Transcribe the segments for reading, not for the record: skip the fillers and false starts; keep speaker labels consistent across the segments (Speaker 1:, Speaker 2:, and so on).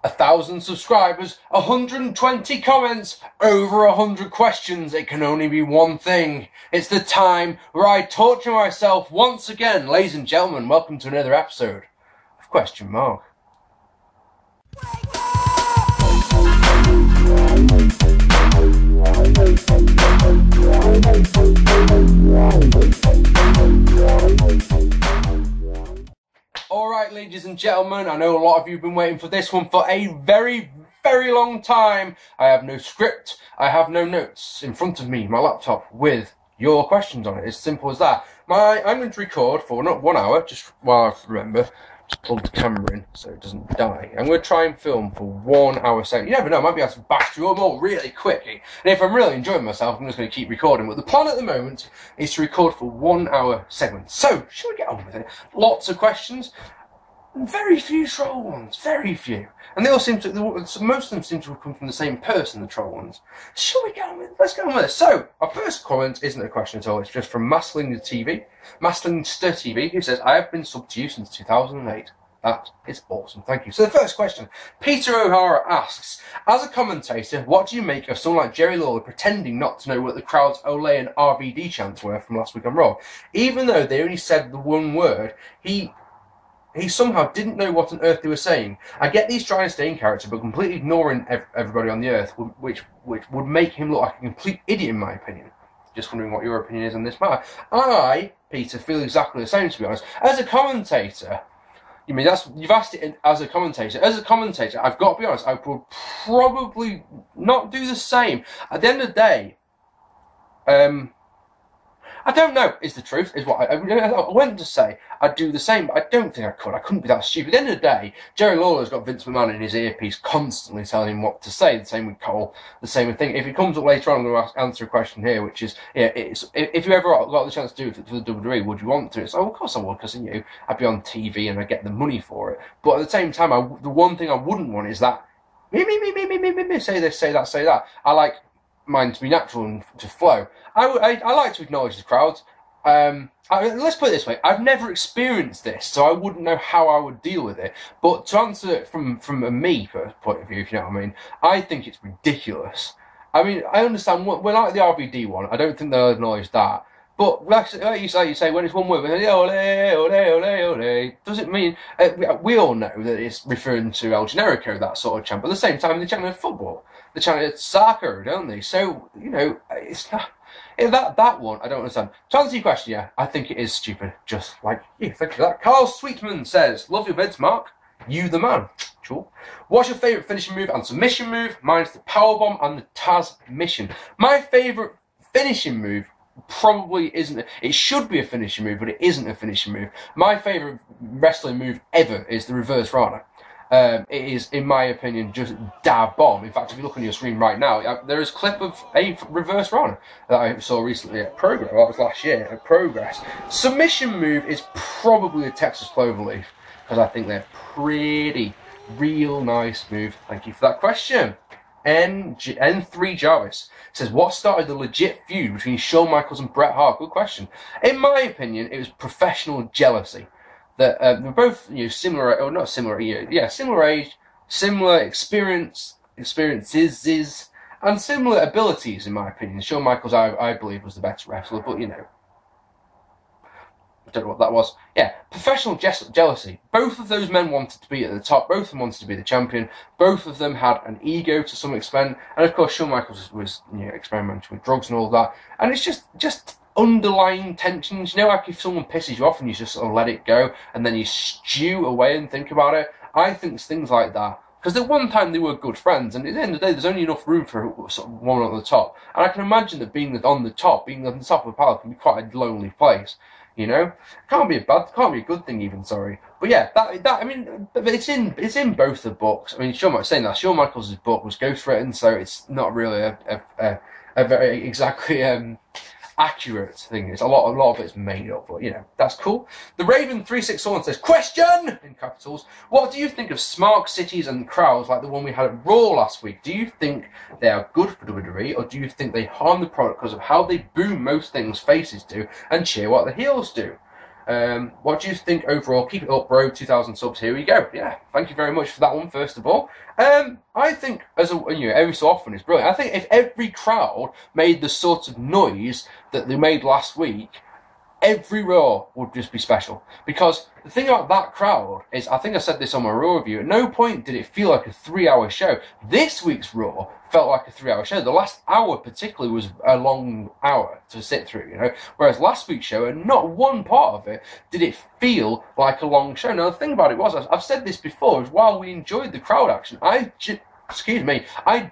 Speaker 1: 1,000 subscribers, 120 comments, over 100 questions. It can only be one thing. It's the time where I torture myself once again. Ladies and gentlemen, welcome to another episode of Question Mark. Alright, ladies and gentlemen, I know a lot of you have been waiting for this one for a very, very long time. I have no script, I have no notes in front of me, my laptop, with your questions on it. It's simple as that. I'm going to record for not 1 hour, just while I remember, just plug the camera in so it doesn't die. I'm going to try and film for 1 hour second. You never know, I might be able to bash through them all really quickly. And if I'm really enjoying myself, I'm just going to keep recording. But the plan at the moment is to record for 1 hour segments. So, shall we get on with it? Lots of questions. Very few troll ones, very few. And they all seem to, most of them seem to have come from the same person, the troll ones. Shall we get on with it? Let's get on with it. So, our first comment isn't a question at all, it's just from Maslingster TV, who says, I have been subbed to you since 2008. That is awesome, thank you. So the first question, Peter O'Hara asks, as a commentator, what do you make of someone like Jerry Lawler pretending not to know what the crowd's Olay and RVD chants were from last week on Raw? Even though they only said the one word, he somehow didn't know what on earth they were saying. I get he's trying to stay in character, but completely ignoring everybody on the earth, which would make him look like a complete idiot in my opinion. Just wondering what your opinion is on this matter. I, Peter, feel exactly the same, to be honest. As a commentator, you've asked it as a commentator. As a commentator, I've got to be honest, I would probably not do the same. At the end of the day, I don't know, is the truth, is what I went to say. I'd do the same, but I don't think I could. I couldn't be that stupid. At the end of the day, Jerry Lawler's got Vince McMahon in his earpiece constantly telling him what to say. The same with Cole, the same thing. If it comes up later on, I'm going to answer a question here, which is, yeah, if you ever got the chance to do it for the WWE, would you want to? It's like, well, of course I would, because I'd be on TV and I'd get the money for it. But at the same time, the one thing I wouldn't want is that, me, say this, say that, say that. I like mine to be natural and to flow. I like to acknowledge the crowd. Let's put it this way, I've never experienced this, so I wouldn't know how I would deal with it. But to answer it from a me point of view, if you know what I mean, I think it's ridiculous. I mean, I understand, we're like the RVD one, I don't think they'll acknowledge that. But like you say, when it's one word, ole, ole, ole, ole, does it mean, we all know that it's referring to El Generico, that sort of chant, but at the same time, they chant in football. They chant soccer, don't they? So, it's not... That one, I don't understand. To answer your question, yeah, I think it is stupid, just like you. Thank you for that. Carl Sweetman says, love your vids, Mark. You the man. Cool. What's your favourite finishing move and submission move? Mine's the powerbomb and the Taz mission. My favourite finishing move probably isn't... It should be a finishing move, but it isn't a finishing move. My favourite wrestling move ever is the reverse Rana. It is, in my opinion, just da bomb. In fact, if you look on your screen right now, there is a clip of a reverse Rana that I saw recently at Progress. Well, that was last year at Progress. Submission move is probably the Texas Cloverleaf, because I think they're pretty, real nice move. Thank you for that question. N3 Jarvis says, what started the legit feud between Shawn Michaels and Bret Hart? Good question. In my opinion, it was professional jealousy. That they're both similar, or not similar, similar age, similar experiences, and similar abilities, in my opinion. Shawn Michaels, I believe, was the better wrestler, but I don't know what that was. Yeah, professional jealousy. Both of those men wanted to be at the top. Both of them wanted to be the champion. Both of them had an ego to some extent, and of course, Shawn Michaels was experimenting with drugs and all that. And it's just underlying tensions, like if someone pisses you off and you just sort of let it go and then you stew away and think about it. I think it's things like that, because at one time they were good friends, and at the end of the day there's only enough room for sort of one on the top, and I can imagine that being on the top of the pile can be quite a lonely place. Can't be a good thing even, sorry. But yeah, I mean, it's in both the books. I mean, Shawn Michaels' book was ghostwritten, so it's not really a very exactly accurate thing. It's a lot of it's made up, but that's cool. The Raven 361 says, question in capitals, what do you think of smart cities and crowds like the one we had at Raw last week? Do you think they are good for WWE, or do you think they harm the product because of how they boo most things faces do and cheer what the heels do? What do you think overall? Keep it up, bro. 2,000 subs. Here we go. Yeah, thank you very much for that one. First of all, I think every so often it's brilliant. I think if every crowd made the sort of noise that they made last week, every Raw would just be special. Because the thing about that crowd is, I think I said this on my Raw review, at no point did it feel like a 3-hour show. This week's Raw felt like a 3-hour show. The last hour particularly was a long hour to sit through, Whereas last week's show, and not one part of it, did it feel like a long show. Now, the thing about it was, I've said this before, is while we enjoyed the crowd action, I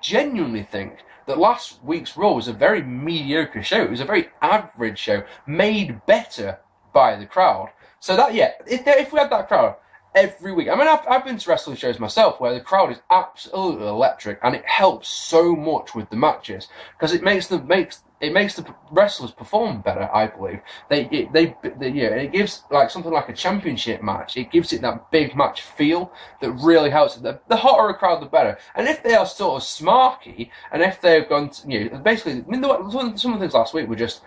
Speaker 1: genuinely think that last week's Raw was a very mediocre show. It was a very average show, made better by the crowd. So that, yeah, if we had that crowd every week, I mean, I've been to wrestling shows myself where the crowd is absolutely electric, and it helps so much with the matches because it makes the wrestlers perform better. I believe it gives like something like a championship match. It gives it that big match feel that really helps. The hotter a crowd, the better. And if they are sort of smarky, and if they've gone, basically, I mean, some of the things last week were just,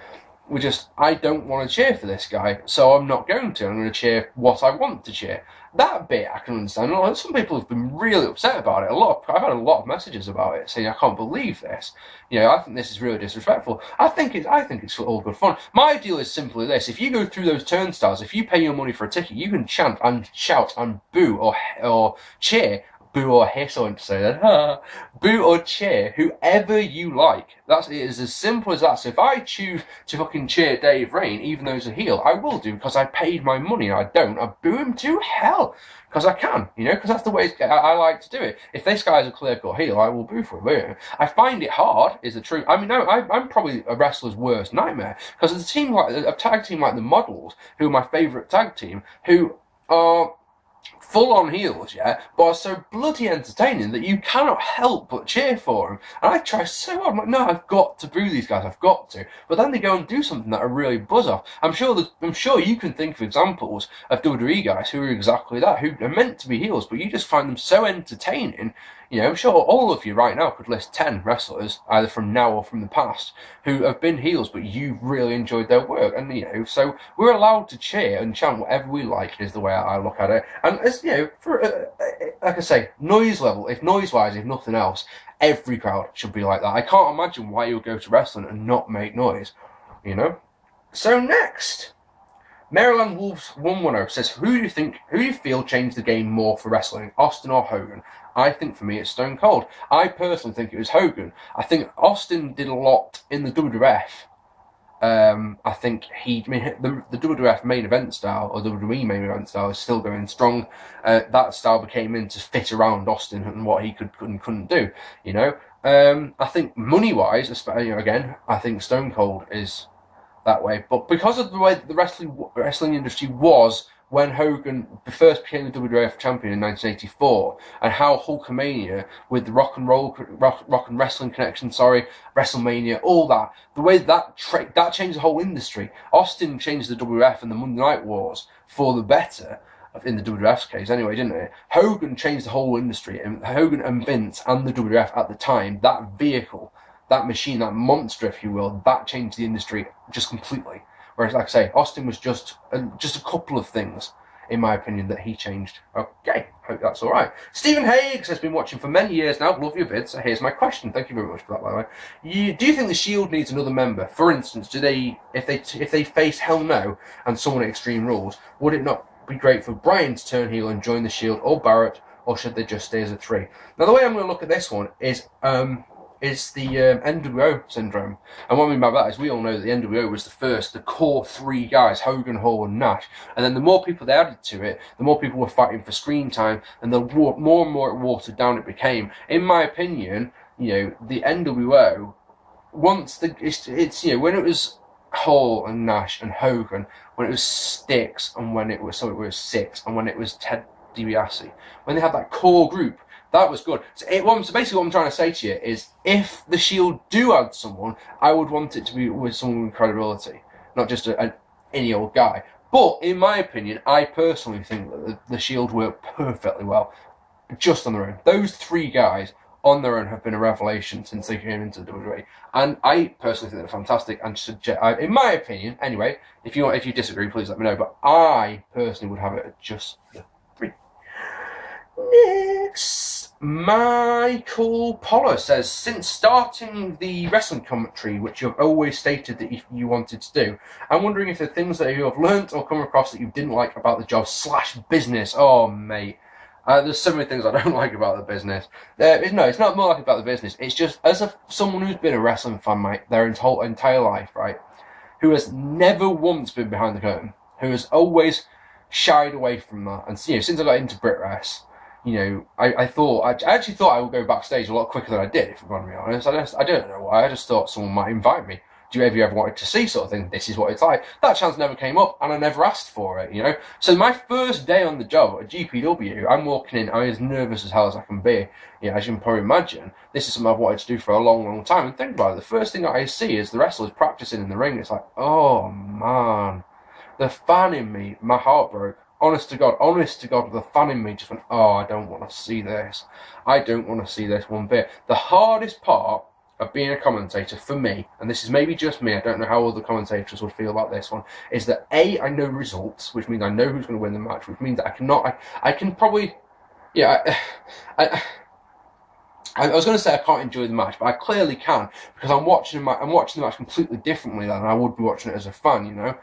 Speaker 1: I don't want to cheer for this guy, so I'm not going to. I'm going to cheer what I want to cheer. That bit I can understand. Some people have been really upset about it. I've had a lot of messages about it saying, I can't believe this. I think this is really disrespectful. I think it's all good fun. My deal is simply this: if you go through those turnstiles, if you pay your money for a ticket, you can chant and shout and boo or cheer. Boo or hiss, I want to say that. Boo or cheer whoever you like. It is as simple as that. So if I choose to fucking cheer Dave Rain, even though he's a heel, I will do because I paid my money and I boo him to hell. Because I can, because that's the way I like to do it. If this guy's a clear-cut heel, I will boo for him. I find it hard, is the truth. I mean, no, I'm probably a wrestler's worst nightmare. Because a tag team like the Models, who are my favourite tag team, who are full-on heels, but are so bloody entertaining that you cannot help but cheer for them. And I try so hard. I'm like, no, I've got to boo these guys. I've got to. But then they go and do something that I really buzz off. I'm sure you can think of examples of WWE guys who are exactly that, who are meant to be heels, but you just find them so entertaining. I'm sure all of you right now could list 10 wrestlers, either from now or from the past, who have been heels, but you've really enjoyed their work. And, so we're allowed to cheer and chant whatever we like, is the way I look at it. And, as like I say, noise level, if noise-wise, if nothing else, every crowd should be like that. I can't imagine why you would go to wrestling and not make noise, So next, Maryland Wolves 110 says, who do you feel changed the game more for wrestling, Austin or Hogan? I think for me it's Stone Cold. I personally think it was Hogan. I think Austin did a lot in the WWF. I think the WWF main event style, or WWE main event style, is still going strong. That style became in to fit around Austin and what he could and couldn't do. I think money-wise, again, I think Stone Cold is that way. But because of the way that the wrestling industry was when Hogan first became the WWF champion in 1984, and how Hulkamania with the rock and wrestling connection, WrestleMania, all that, the way that changed the whole industry. Austin changed the WWF and the Monday Night Wars for the better, in the WWF's case anyway, didn't it? Hogan changed the whole industry, and Hogan and Vince and the WWF at the time, that vehicle, that machine, that monster, if you will, that changed the industry just completely. Whereas, like I say, Austin was just a couple of things, in my opinion, that he changed. Okay, hope that's all right. Stephen Higgs has been watching for many years now. Love your vids. So here's my question. Thank you very much for that, by the way. Do you think the Shield needs another member? For instance, if they face Hell No and someone at Extreme Rules, would it not be great for Bryan to turn heel and join the Shield, or Barrett, or should they just stay as a 3? Now, the way I'm going to look at this one is the NWO syndrome. And what I mean by that is we all know that the NWO was the core 3 guys, Hogan, Hall and Nash. And then the more people they added to it, the more people were fighting for screen time, and the more and more watered down it became. In my opinion, the NWO, when it was Hall and Nash and Hogan, when it was Styx, and when it was Six, and when it was Ted DiBiase, when they had that core group, that was good. So basically what I'm trying to say to you is, if the Shield do add someone, I would want it to be with someone with credibility, not just any old guy. But in my opinion, I personally think that the Shield work perfectly well, just on their own. Those 3 guys on their own have been a revelation since they came into the WWE. And I personally think they're fantastic and suggest, in my opinion, anyway, if you disagree, please let me know, but I personally would have it at just the 3. Next, Michael Poller says, since starting the wrestling commentary, which you've always stated that you wanted to do, I'm wondering if there are things that you have learnt or come across that you didn't like about the job / business. Oh, mate. There's so many things I don't like about the business. No, it's not more like about the business. It's just, as someone who's been a wrestling fan, mate, their entire life, right, who has never once been behind the curtain, who has always shied away from that. And, since I got into BritWres, I actually thought I would go backstage a lot quicker than I did, if I'm going to be honest. I don't know why. I just thought someone might invite me. Have you ever wanted to see sort of thing? This is what it's like. That chance never came up, and I never asked for it, So my first day on the job at GPW, I'm walking in, I'm as nervous as hell as I can be. As you can probably imagine, this is something I've wanted to do for a long, long time. And think about it, the first thing that I see is the wrestlers practicing in the ring. It's like, oh man, the fan in me, my heart broke. Honest to God, the fan in me just went, oh, I don't want to see this. I don't want to see this one bit. The hardest part of being a commentator for me, and this is maybe just me, I don't know how other commentators would feel about this one, is that A, I know results, which means I know who's going to win the match, which means that I can probably, I was going to say I can't enjoy the match, but I clearly can, because I'm watching the match completely differently than I would be watching it as a fan,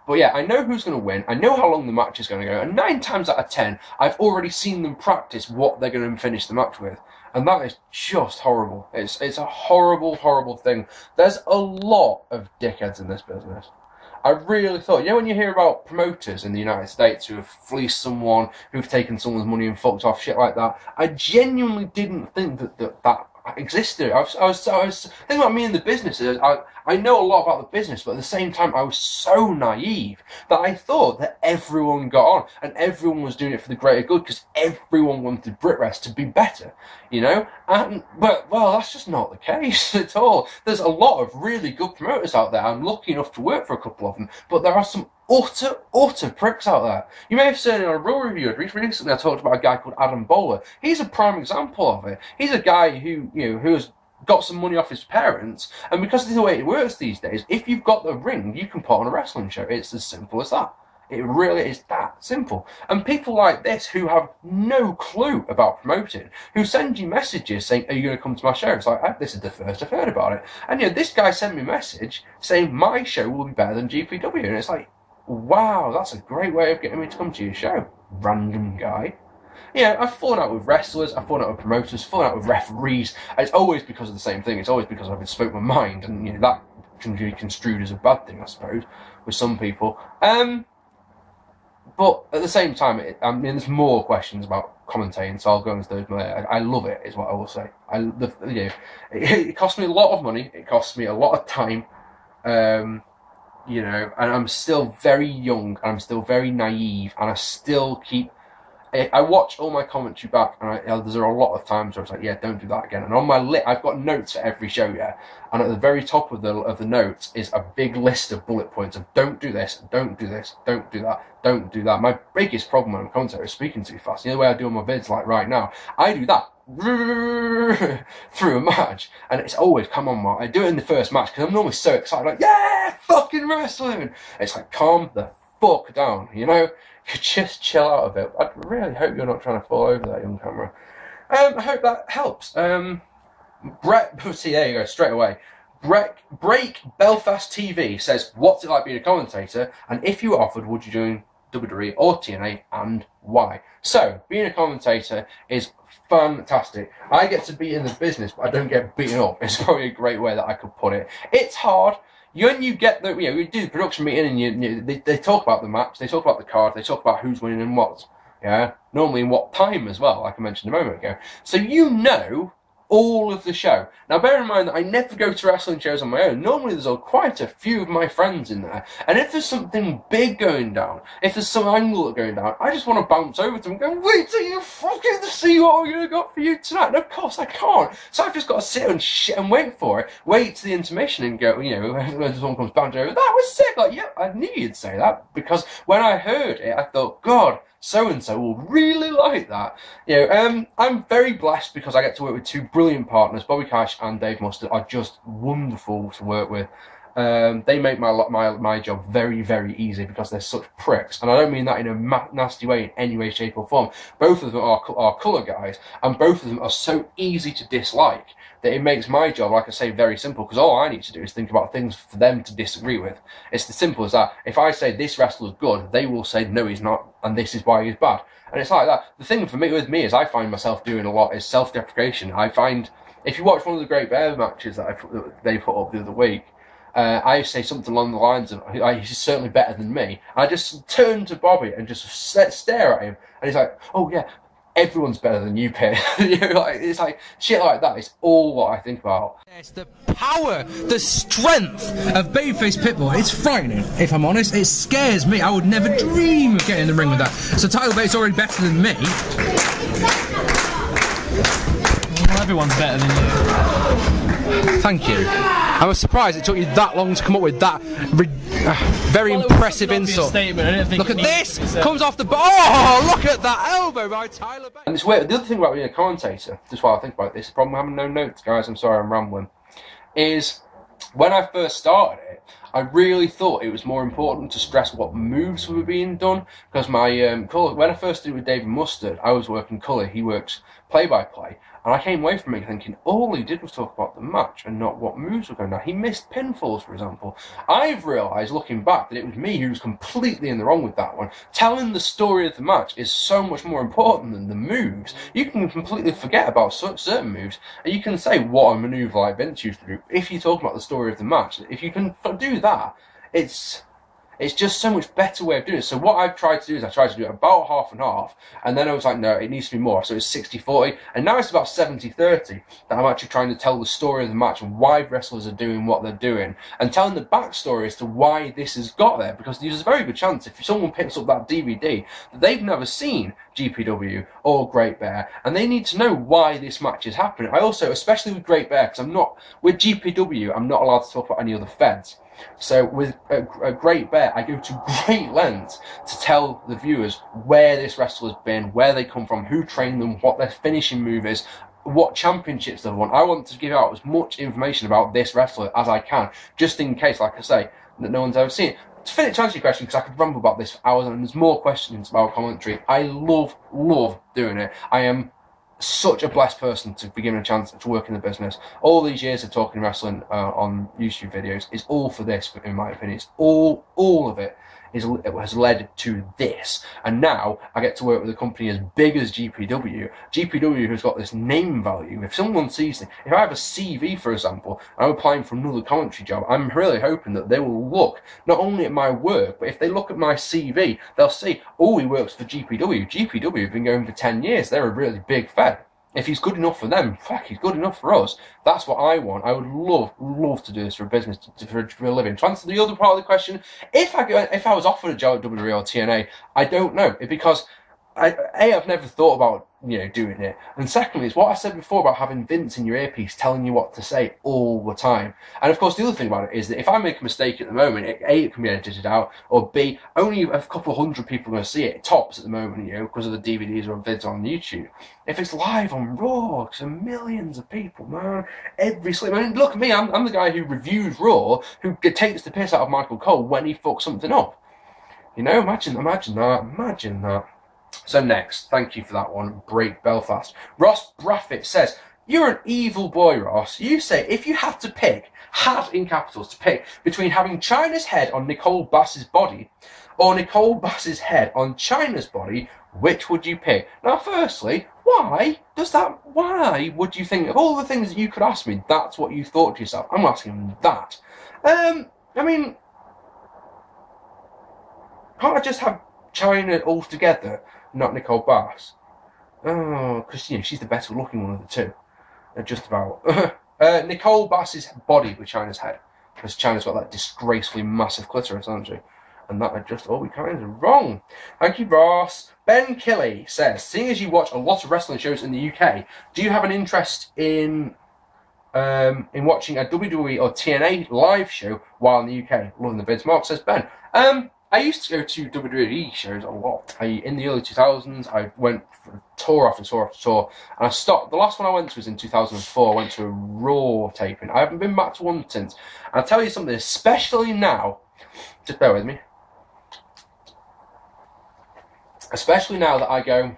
Speaker 1: But yeah, I know who's going to win, I know how long the match is going to go, and 9 times out of 10, I've already seen them practice what they're going to finish the match with. And that is just horrible. It's a horrible, horrible thing. There's a lot of dickheads in this business. I really thought, when you hear about promoters in the United States who have fleeced someone, who've taken someone's money and fucked off, shit like that, I genuinely didn't think that existed. I was thinking about me in the business. I know a lot about the business, but at the same time, I was so naive that I thought that everyone got on and everyone was doing it for the greater good because everyone wanted BritWres to be better, But that's just not the case at all. There's a lot of really good promoters out there. I'm lucky enough to work for a couple of them, but there are some utter pricks out there. You may have seen in a Raw review recently, I talked about a guy called Adam Bowler. He's a prime example of it. He's a guy who has got some money off his parents, and because of the way it works these days, if you've got the ring, you can put on a wrestling show. It's as simple as that. It really is that simple. And people like this who have no clue about promoting, who send you messages saying, are you going to come to my show? It's like, this is the first I've heard about it. And this guy sent me a message saying my show will be better than GPW. And it's like, wow, that's a great way of getting me to come to your show. Random guy. I've fallen out with wrestlers, I've fallen out with promoters, fallen out with referees. It's always because of the same thing. It's always because I've spoke my mind, and that can be construed as a bad thing, I suppose, with some people. But at the same time, there's more questions about commentating, so I'll go into those later. I love it, is what I will say. It costs me a lot of money, it costs me a lot of time, and I'm still very young, and I'm still very naive, and I still keep... I watch all my commentary back, and there's a lot of times where it's like, don't do that again. And on my I've got notes for every show, and at the very top of the notes is a big list of bullet points of don't do this, don't do this, don't do that, don't do that. My biggest problem when I'm a commentator is speaking too fast. The way I do on my vids, like right now, I do that through a match, and it's always, come on, Mark. I do it in the first match because I'm normally so excited, like, yeah, fucking wrestling. It's like, calm the fuck down, just chill out a bit. I really hope you're not trying to fall over that young camera. I hope that helps. Brett, see, there you go, straight away. Break Belfast TV says, what's it like being a commentator? And if you were offered, would you join WWE or TNA, and why? So, being a commentator is fantastic. I get to be in the business, but I don't get beaten up. It's probably a great way that I could put it. It's hard. When you get the, we do the production meeting, and they talk about the match, they talk about the card, they talk about who's winning and what. Normally in what time as well, like I mentioned a moment ago. So all of the show. Now bear in mind that I never go to wrestling shows on my own. Normally there's quite a few of my friends in there. And if there's something big going down, if there's some angle going down, I just want to bounce over to them and go, wait till you fucking see what we're going to got for you tonight. And of course I can't. So I've just got to sit and shit and wait for it. Wait to the intermission and go, when someone comes bouncing over, that was sick. Like, yeah, I knew you'd say that. Because when I heard it, I thought, God, so-and-so will really like that. You know, I'm very blessed because I get to work with two brilliant partners. Bobby Cash and Dave Mustard are just wonderful to work with. They make my job very, very easy because they're such pricks. And I don't mean that in a nasty way in any way, shape or form. Both of them are colour guys, and both of them are so easy to dislike that it makes my job, like I say, very simple, because all I need to do is think about things for them to disagree with. It's as simple as that. If I say this wrestler's good, they will say no, he's not, and this is why he's bad. And it's like that. The thing for me with me is I find myself doing a lot is self-deprecation. I find, if you watch one of the Great Bear matches that they put up the other week, I say something along the lines of, he's certainly better than me. I just turn to Bobby and just stare at him, and he's like, oh yeah, everyone's better than you, Pit. You know, like, it's like shit like that. It's all what I think about.
Speaker 2: It's the power, the strength of Babyface Pitbull. It's frightening, if I'm honest. It scares me. I would never dream of getting in the ring with that. So Title Bait's already better than me. Well, everyone's better than you. Thank you. I was surprised it took you that long to come up with that very impressive insult. Look at this! Comes off the... Oh, look at that elbow by Tyler Bate.
Speaker 1: And it's weird. The other thing about being a commentator, just while I think about this, the problem having no notes, guys, I'm sorry, I'm rambling, is when I first started it, I really thought it was more important to stress what moves were being done, because my colour, when I first did it with David Mustard, I was working colour, he works play-by-play, and I came away from it thinking all he did was talk about the match and not what moves were going on. He missed pinfalls, for example. I've realised, looking back, that it was me who was completely in the wrong with that one. Telling the story of the match is so much more important than the moves. You can completely forget about certain moves, and you can say what a manoeuvre like Vince used to do. If you talk about the story of the match, if you can do that, it's just so much better way of doing it. So what I've tried to do is I tried to do it about half and half, and then I was like, no, it needs to be more. So it's 60-40, and now it's about 70-30 that I'm actually trying to tell the story of the match and why wrestlers are doing what they're doing, and telling the backstory as to why this has got there, because there's a very good chance if someone picks up that DVD that they've never seen GPW or Great Bear, and they need to know why this match is happening. I also, especially with Great Bear, because with GPW, I'm not allowed to talk about any other feds. So with a Great Bear, I go to great lengths to tell the viewers where this wrestler's been, where they come from, who trained them, what their finishing move is, what championships they've won. I want to give out as much information about this wrestler as I can, just in case, like I say, that no one's ever seen it. To answer your question, because I could ramble about this for hours, and there's more questions about commentary. I love doing it. I am such a blessed person to be given a chance to work in the business. All these years of talking wrestling on YouTube videos is all for this, in my opinion. It's all of it has led to this, and now I get to work with a company as big as GPW has got this name value. If someone sees it, if I have a CV, for example, I'm applying for another commentary job, I'm really hoping that they will look not only at my work, but if they look at my CV, they'll see, oh, he works for GPW have been going for 10 years, they're a really big fed. If he's good enough for them, fuck, he's good enough for us. That's what I want. I would love to do this for a business, for a living. To answer the other part of the question, if I was offered a job at WWE or TNA, I don't know. Because I've never thought about doing it, and secondly, it's what I said before about having Vince in your earpiece telling you what to say all the time. And of course, the other thing about it is that if I make a mistake at the moment, A, it can be edited out, or B, only a couple hundred people are going to see it, tops at the moment, because of the DVDs or vids on YouTube. If it's live on Raw, to millions of people, man, look at me, I'm the guy who reviews Raw, who takes the piss out of Michael Cole when he fucks something up. Imagine that. So next, thank you for that one, Break Belfast. Ross Braffett says, you're an evil boy, Ross. You say if you had to pick, had in capitals, to pick between having Chyna's head on Nicole Bass's body or Nicole Bass's head on Chyna's body, which would you pick? Now, firstly, why would you think, of all the things that you could ask me, that's what you thought to yourself? I'm asking that. I mean, can't I just have Chyna all together, not Nicole Bass? Oh, because she's the better looking one of the two. Just about. Nicole Bass's body with Chyna's head, because Chyna's got that disgracefully massive clitoris, hasn't she? And that are just all we kind of wrong. Thank you, Ross. Ben Kelly says, seeing as you watch a lot of wrestling shows in the UK, do you have an interest in watching a WWE or TNA live show while in the UK? Loving the vids. Mark says, Ben. I used to go to WWE shows a lot. In the early 2000s, I went for tour after tour after tour, and I stopped. The last one I went to was in 2004. I went to a Raw taping. I haven't been back to one since. And I'll tell you something, especially now, just bear with me, especially now that I go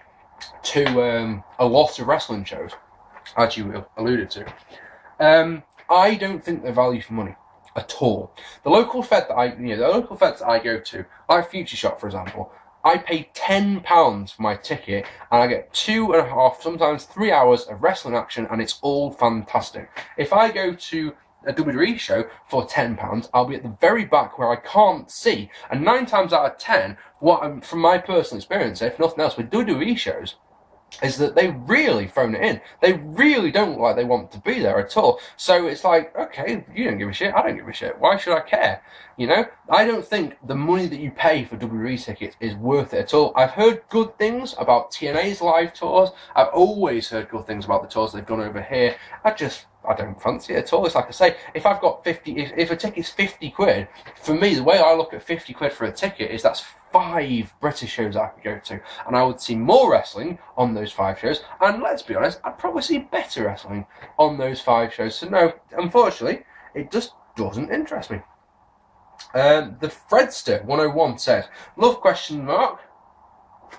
Speaker 1: to a lot of wrestling shows, as you alluded to, I don't think they're value for money at all. The local fed that I go to, like Future Shop for example, I pay £10 for my ticket and I get 2.5, sometimes 3 hours of wrestling action, and it's all fantastic. If I go to a WWE show for £10, I'll be at the very back where I can't see, and 9 times out of 10, from my personal experience, if nothing else, with WWE shows, is that they really phone it in. They really don't look like they want to be there at all. So it's like, okay, you don't give a shit, I don't give a shit. Why should I care? You know? I don't think the money that you pay for WWE tickets is worth it at all. I've heard good things about TNA's live tours. I've always heard good things about the tours they've done over here. I don't fancy it at all. It's like I say, if I've got 50, if a ticket's 50 quid, for me, the way I look at 50 quid for a ticket is that's 5 British shows I could go to, and I would see more wrestling on those 5 shows, and let's be honest, I'd probably see better wrestling on those 5 shows. So no, unfortunately, it just doesn't interest me. The Fredster 101 says, love question, Mark.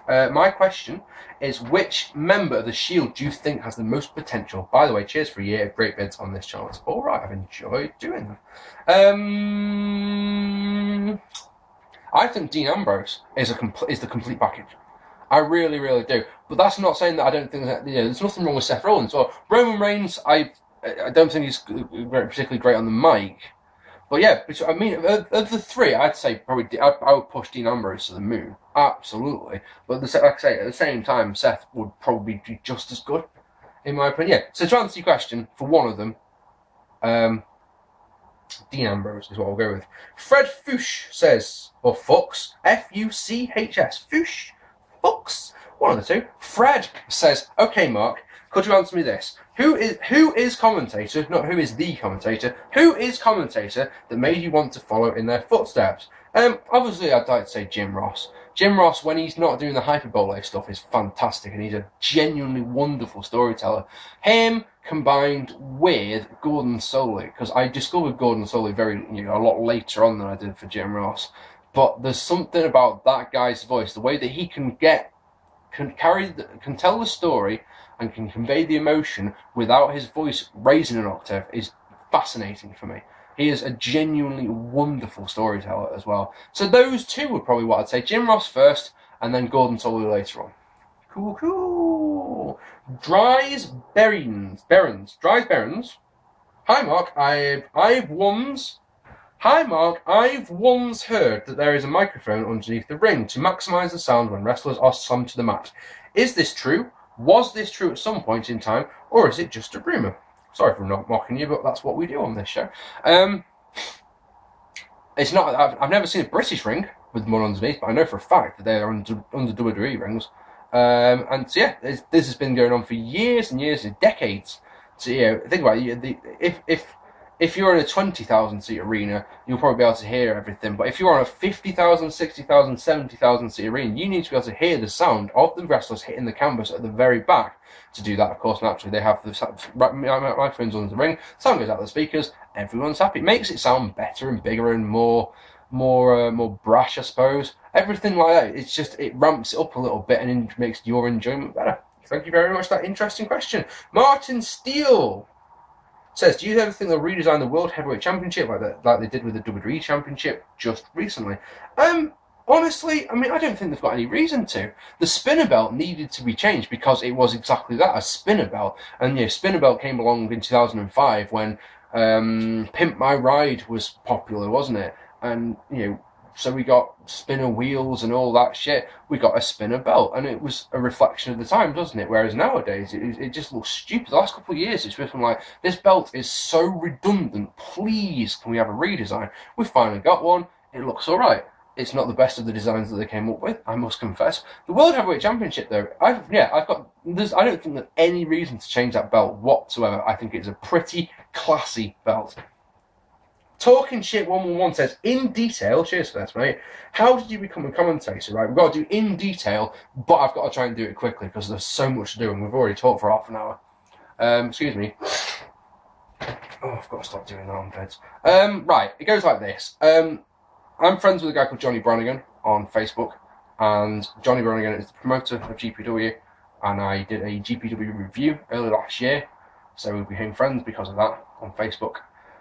Speaker 1: My question is, which member of the Shield do you think has the most potential? By the way, cheers for a year of great vids on this channel. It's all right, I've enjoyed doing them. I think Dean Ambrose is the complete package. I really, really do. But that's not saying that I don't think that, there's nothing wrong with Seth Rollins or Roman Reigns. I don't think he's particularly great on the mic. But yeah, I mean, of the 3, I'd say probably I would push Dean Ambrose to the moon. Absolutely. But like I say, at the same time, Seth would probably be just as good, in my opinion. Yeah. So to answer your question, for one of them, Dean Ambrose is what I'll go with. Fred Fuchs says, or Fuchs, F-U-C-H-S, Fuchs, Fuchs, one of the 2. Fred says, okay, Mark, could you answer me this? Who is commentator, not who is the commentator, who is commentator that made you want to follow in their footsteps? Obviously, I'd like to say Jim Ross. Jim Ross, when he's not doing the hyperbole stuff, is fantastic, and he's a genuinely wonderful storyteller. Him combined with Gordon Soley, because I discovered Gordon Soley a lot later on than I did for Jim Ross. But there's something about that guy's voice, the way that he can tell the story and can convey the emotion without his voice raising an octave, is fascinating for me. He is a genuinely wonderful storyteller as well. So those 2 would probably what I'd say. Jim Ross first, and then Gordon Soley later on. Cool. Dries Berens. Hi Mark, I've once heard that there is a microphone underneath the ring to maximise the sound when wrestlers are slammed to the mat. Is this true? Was this true at some point in time, or is it just a rumour? Sorry for not mocking you, but that's what we do on this show. It's not. I've never seen a British ring with one underneath, but I know for a fact that they're under WWE rings. And so yeah, this has been going on for years and years and decades. So think about it. If you're in a 20,000 seat arena, you'll probably be able to hear everything. But if you're on a 50,000, 60,000, 70,000 seat arena, you need to be able to hear the sound of the wrestlers hitting the canvas at the very back. To do that, of course, naturally, they have the microphones under the ring. Sound goes out the speakers. Everyone's happy. It makes it sound better and bigger and more brash, I suppose. Everything like that. It's just, it ramps it up a little bit and it makes your enjoyment better. Thank you very much for that interesting question. Martin Steele says, do you ever think they'll redesign the World Heavyweight Championship like they did with the WWE Championship just recently? Honestly, I mean, I don't think they've got any reason to. The spinner belt needed to be changed because it was exactly that, a spinner belt. And spinner belt came along in 2005 when Pimp My Ride was popular, wasn't it? And, so we got spinner wheels and all that shit. We got a spinner belt, and it was a reflection of the time, doesn't it? Whereas nowadays, it just looks stupid. The last couple of years, it's just been like, this belt is so redundant. Please, can we have a redesign? We finally got one. It looks all right. It's not the best of the designs that they came up with, I must confess. The World Heavyweight Championship, though, I don't think there's any reason to change that belt whatsoever. I think it's a pretty classy belt. Talking Shit 111 says, in detail, cheers for this, mate. How did you become a commentator, right? We've got to do in detail, but I've got to try and do it quickly because there's so much to do and we've already talked for half an hour. Excuse me. Oh, I've got to stop doing that on beds. Right, it goes like this. I'm friends with a guy called Johnny Brannigan on Facebook, and Johnny Brannigan is the promoter of GPW, and I did a GPW review early last year, so we became friends because of that on Facebook.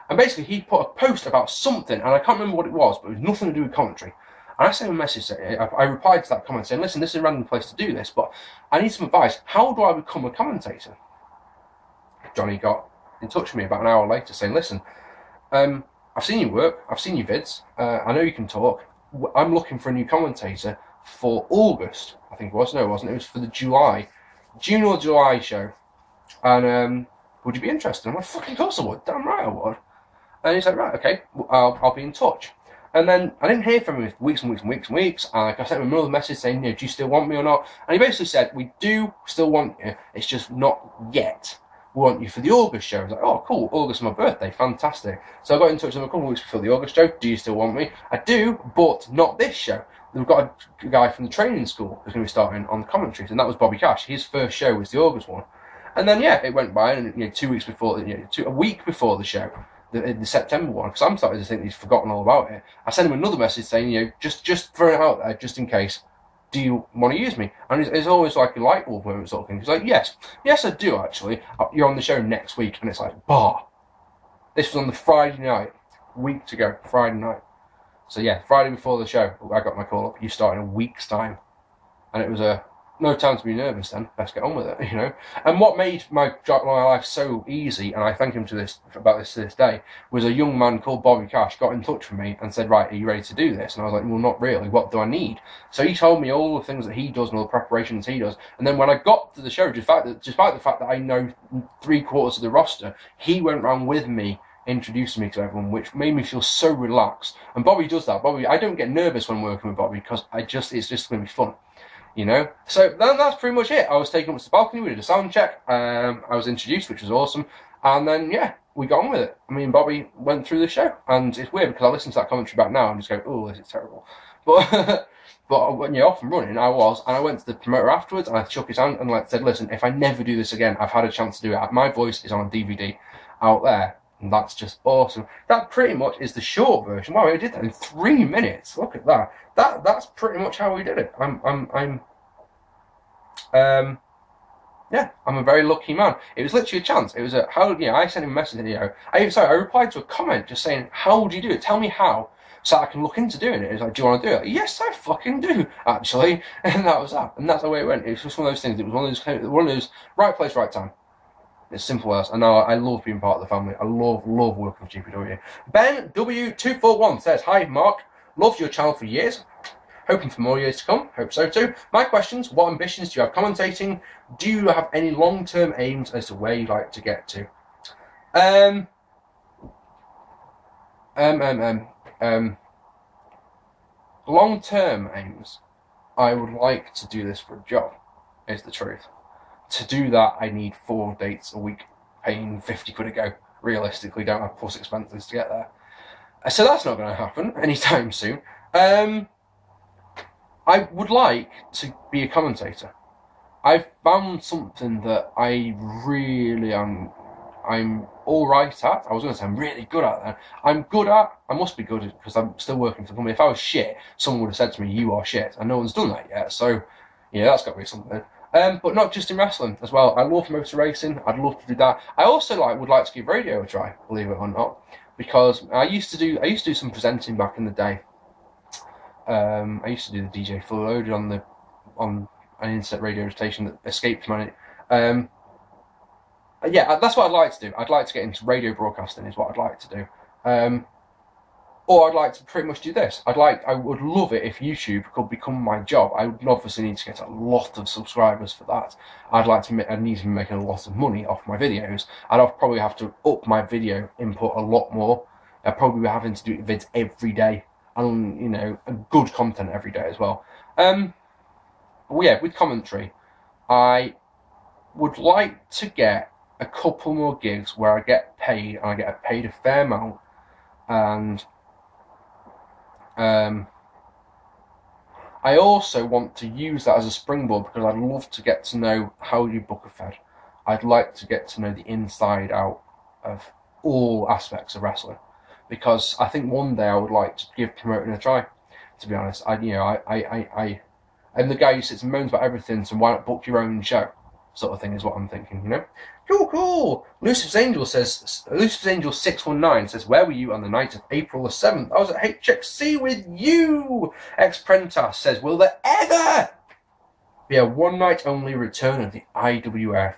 Speaker 1: And basically, he put a post about something, and I can't remember what it was, but it was nothing to do with commentary. And I sent him a message, I replied to that comment saying, listen, this is a random place to do this, but I need some advice. How do I become a commentator? Johnny got in touch with me about an hour later saying, listen, I've seen your work, I've seen your vids, I know you can talk. I'm looking for a new commentator for August, I think it was. No, it wasn't. It was for the June or July show. And would you be interested? I'm like, fucking course I would. Damn right I would. And he's like, right, okay, I'll be in touch. And then I didn't hear from him for weeks and weeks and weeks and weeks. And I sent him another message saying, do you still want me or not? And he basically said, we do still want you, it's just not yet. We want you for the August show. I was like, oh, cool, August is my birthday, fantastic. So I got in touch with him a couple of weeks before the August show. Do you still want me? I do, but not this show. We've got a guy from the training school who's going to be starting on the commentaries, and that was Bobby Cash. His first show was the August one. And then, yeah, it went by, and 2 weeks before, a week before the show, the September one, because I'm starting to think he's forgotten all about it. I sent him another message saying, just throw it out there, just in case. Do you want to use me? And it's always like a light bulb moment sort of thing. He's like, yes, I do actually. You're on the show next week, and it's like, bah. This was on the Friday night, a week to go, Friday night. So yeah, Friday before the show, I got my call up. You start in a week's time, and it was no time to be nervous then. Let's get on with it, And what made my life so easy, and I thank him about this to this day, was a young man called Bobby Cash got in touch with me and said, right, are you ready to do this? And I was like, well, not really. What do I need? So he told me all the things that he does and all the preparations he does. And then when I got to the show, despite the fact that I know 3/4 of the roster, he went round with me, introducing me to everyone, which made me feel so relaxed. And Bobby does that. I don't get nervous when working with Bobby because it's just going to be fun. So that's pretty much it. I was taken up to the balcony, we did a sound check, I was introduced, which was awesome, and then, yeah, we got on with it. Me and Bobby went through the show, and it's weird because I listen to that commentary back now and just go, oh, this is terrible. But when you're off and running, I was, and I went to the promoter afterwards, and I shook his hand and said, listen, if I never do this again, I've had a chance to do it. My voice is on a DVD out there, and that's just awesome. That pretty much is the short version. Wow, we did that in 3 minutes. Look at that. That's pretty much how we did it. I'm a very lucky man. It was literally a chance. It was I sent him a message, I replied to a comment just saying, how would you do it? Tell me how, so I can look into doing it. It's like, do you want to do it? Yes, I fucking do, actually. And that was that. And that's the way it went. It was just one of those things. It was one of those right place, right time. It's simple as. And now I love being part of the family. I love working with GPW. Ben W241 says, hi, Mark. Loved your channel for years. Hoping for more years to come. Hope so too. My questions: what ambitions do you have commentating? Do you have any long-term aims as to where you'd like to get to? Long-term aims. I would like to do this for a job, is the truth. To do that, I need 4 dates a week, paying 50 quid a go. Realistically, don't have plus expenses to get there. So that's not going to happen anytime soon. I would like to be a commentator. I've found something that I really am. I'm all right at. I was going to say I'm really good at that. I'm good at. I must be good because I'm still working for the company. If I was shit, someone would have said to me, "You are shit," and no one's done that yet. So, yeah, that's got to be something. But not just in wrestling as well. I love motor racing. I'd love to do that. I also would like to give radio a try, believe it or not, because I used to do some presenting back in the day. I used to do the DJ Full Loaded on an internet radio station that escaped my. Yeah, that's what I'd like to do. I'd like to get into radio broadcasting is what I'd like to do. Or I'd like to pretty much do this. I would love it if YouTube could become my job. I would obviously need to get a lot of subscribers for that. I'd need to be making a lot of money off my videos. I'd probably have to up my video input a lot more. I'd probably be having to do vids every day. And, good content every day as well. Yeah, with commentary, I would like to get a couple more gigs where I get paid, and I get paid a fair amount, And I also want to use that as a springboard because I'd love to get to know how you book a Fed. I'd like to get to know the inside out of all aspects of wrestling, because I think one day I would like to give promoting a try. To be honest, I'm the guy who sits and moans about everything, so why not book your own show? Sort of thing is what I'm thinking, you know. Cool. Lucifer's Angel 619 says, where were you on the night of April the 7th? I was at HXC with you. Ex-Prentas says, will there ever be a one-night only return of the IWF?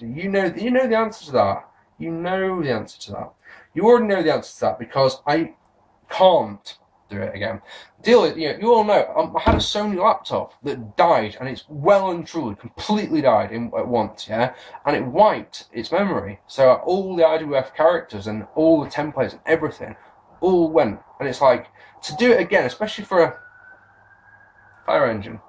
Speaker 1: You know the answer to that. You know the answer to that. You already know the answer to that, because I can't do it again. Deal is, you all know, I had a Sony laptop that died, and it's well and truly completely died at once, yeah? And it wiped its memory. So all the IWF characters and all the templates and everything all went. And it's like, to do it again, especially for a fire engine,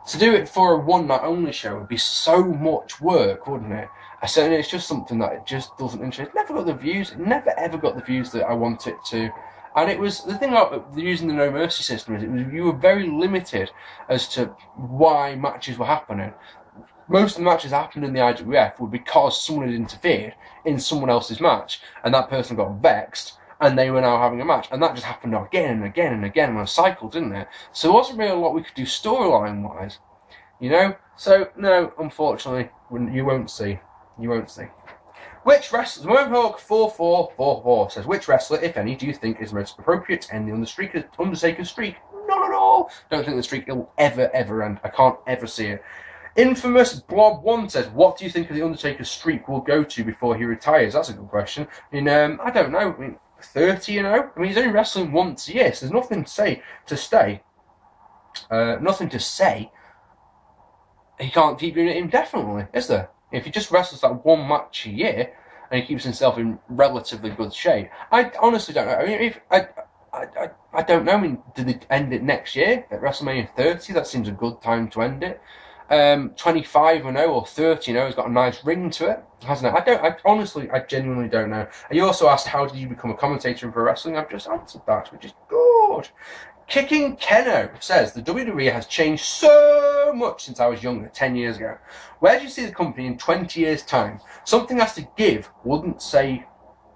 Speaker 1: to do it for a one-night only show would be so much work, wouldn't it? I said, it's just something that it just doesn't interest. It never got the views. It never ever got the views that I want it to. And it was, the thing about using the No Mercy system is you were very limited as to why matches were happening. Most of the matches that happened in the IWF were because someone had interfered in someone else's match, and that person got vexed, and they were now having a match. And that just happened again and again and again on a cycle, didn't it? So there wasn't really a lot we could do storyline-wise, you know? So, no, unfortunately, you won't see. You won't see. Which wrestler, Mohawk4444 says, which wrestler, if any, do you think is most appropriate to end the Undertaker's streak? Not at all. Don't think the streak will ever end. I can't ever see it. Infamous Blob1 says, what do you think of the Undertaker's streak will go to before he retires? That's a good question. I mean, I don't know. I mean, 30, you know? I mean, he's only wrestling once a year, so there's nothing to say to stay. Nothing to say. He can't keep doing it indefinitely, is there? If he just wrestles that one match a year and he keeps himself in relatively good shape, I honestly don't know. I mean, I don't know. I mean, do they end it next year at WrestleMania 30? That seems a good time to end it. 25-0 or 30-0 has got a nice ring to it, hasn't it? I genuinely don't know. And you also asked, how did you become a commentator in pro wrestling? I've just answered that, which is good. Kicking Keno says, the WWE has changed so much since I was younger, 10 years ago. Where do you see the company in 20 years' time? Something has to give, wouldn't say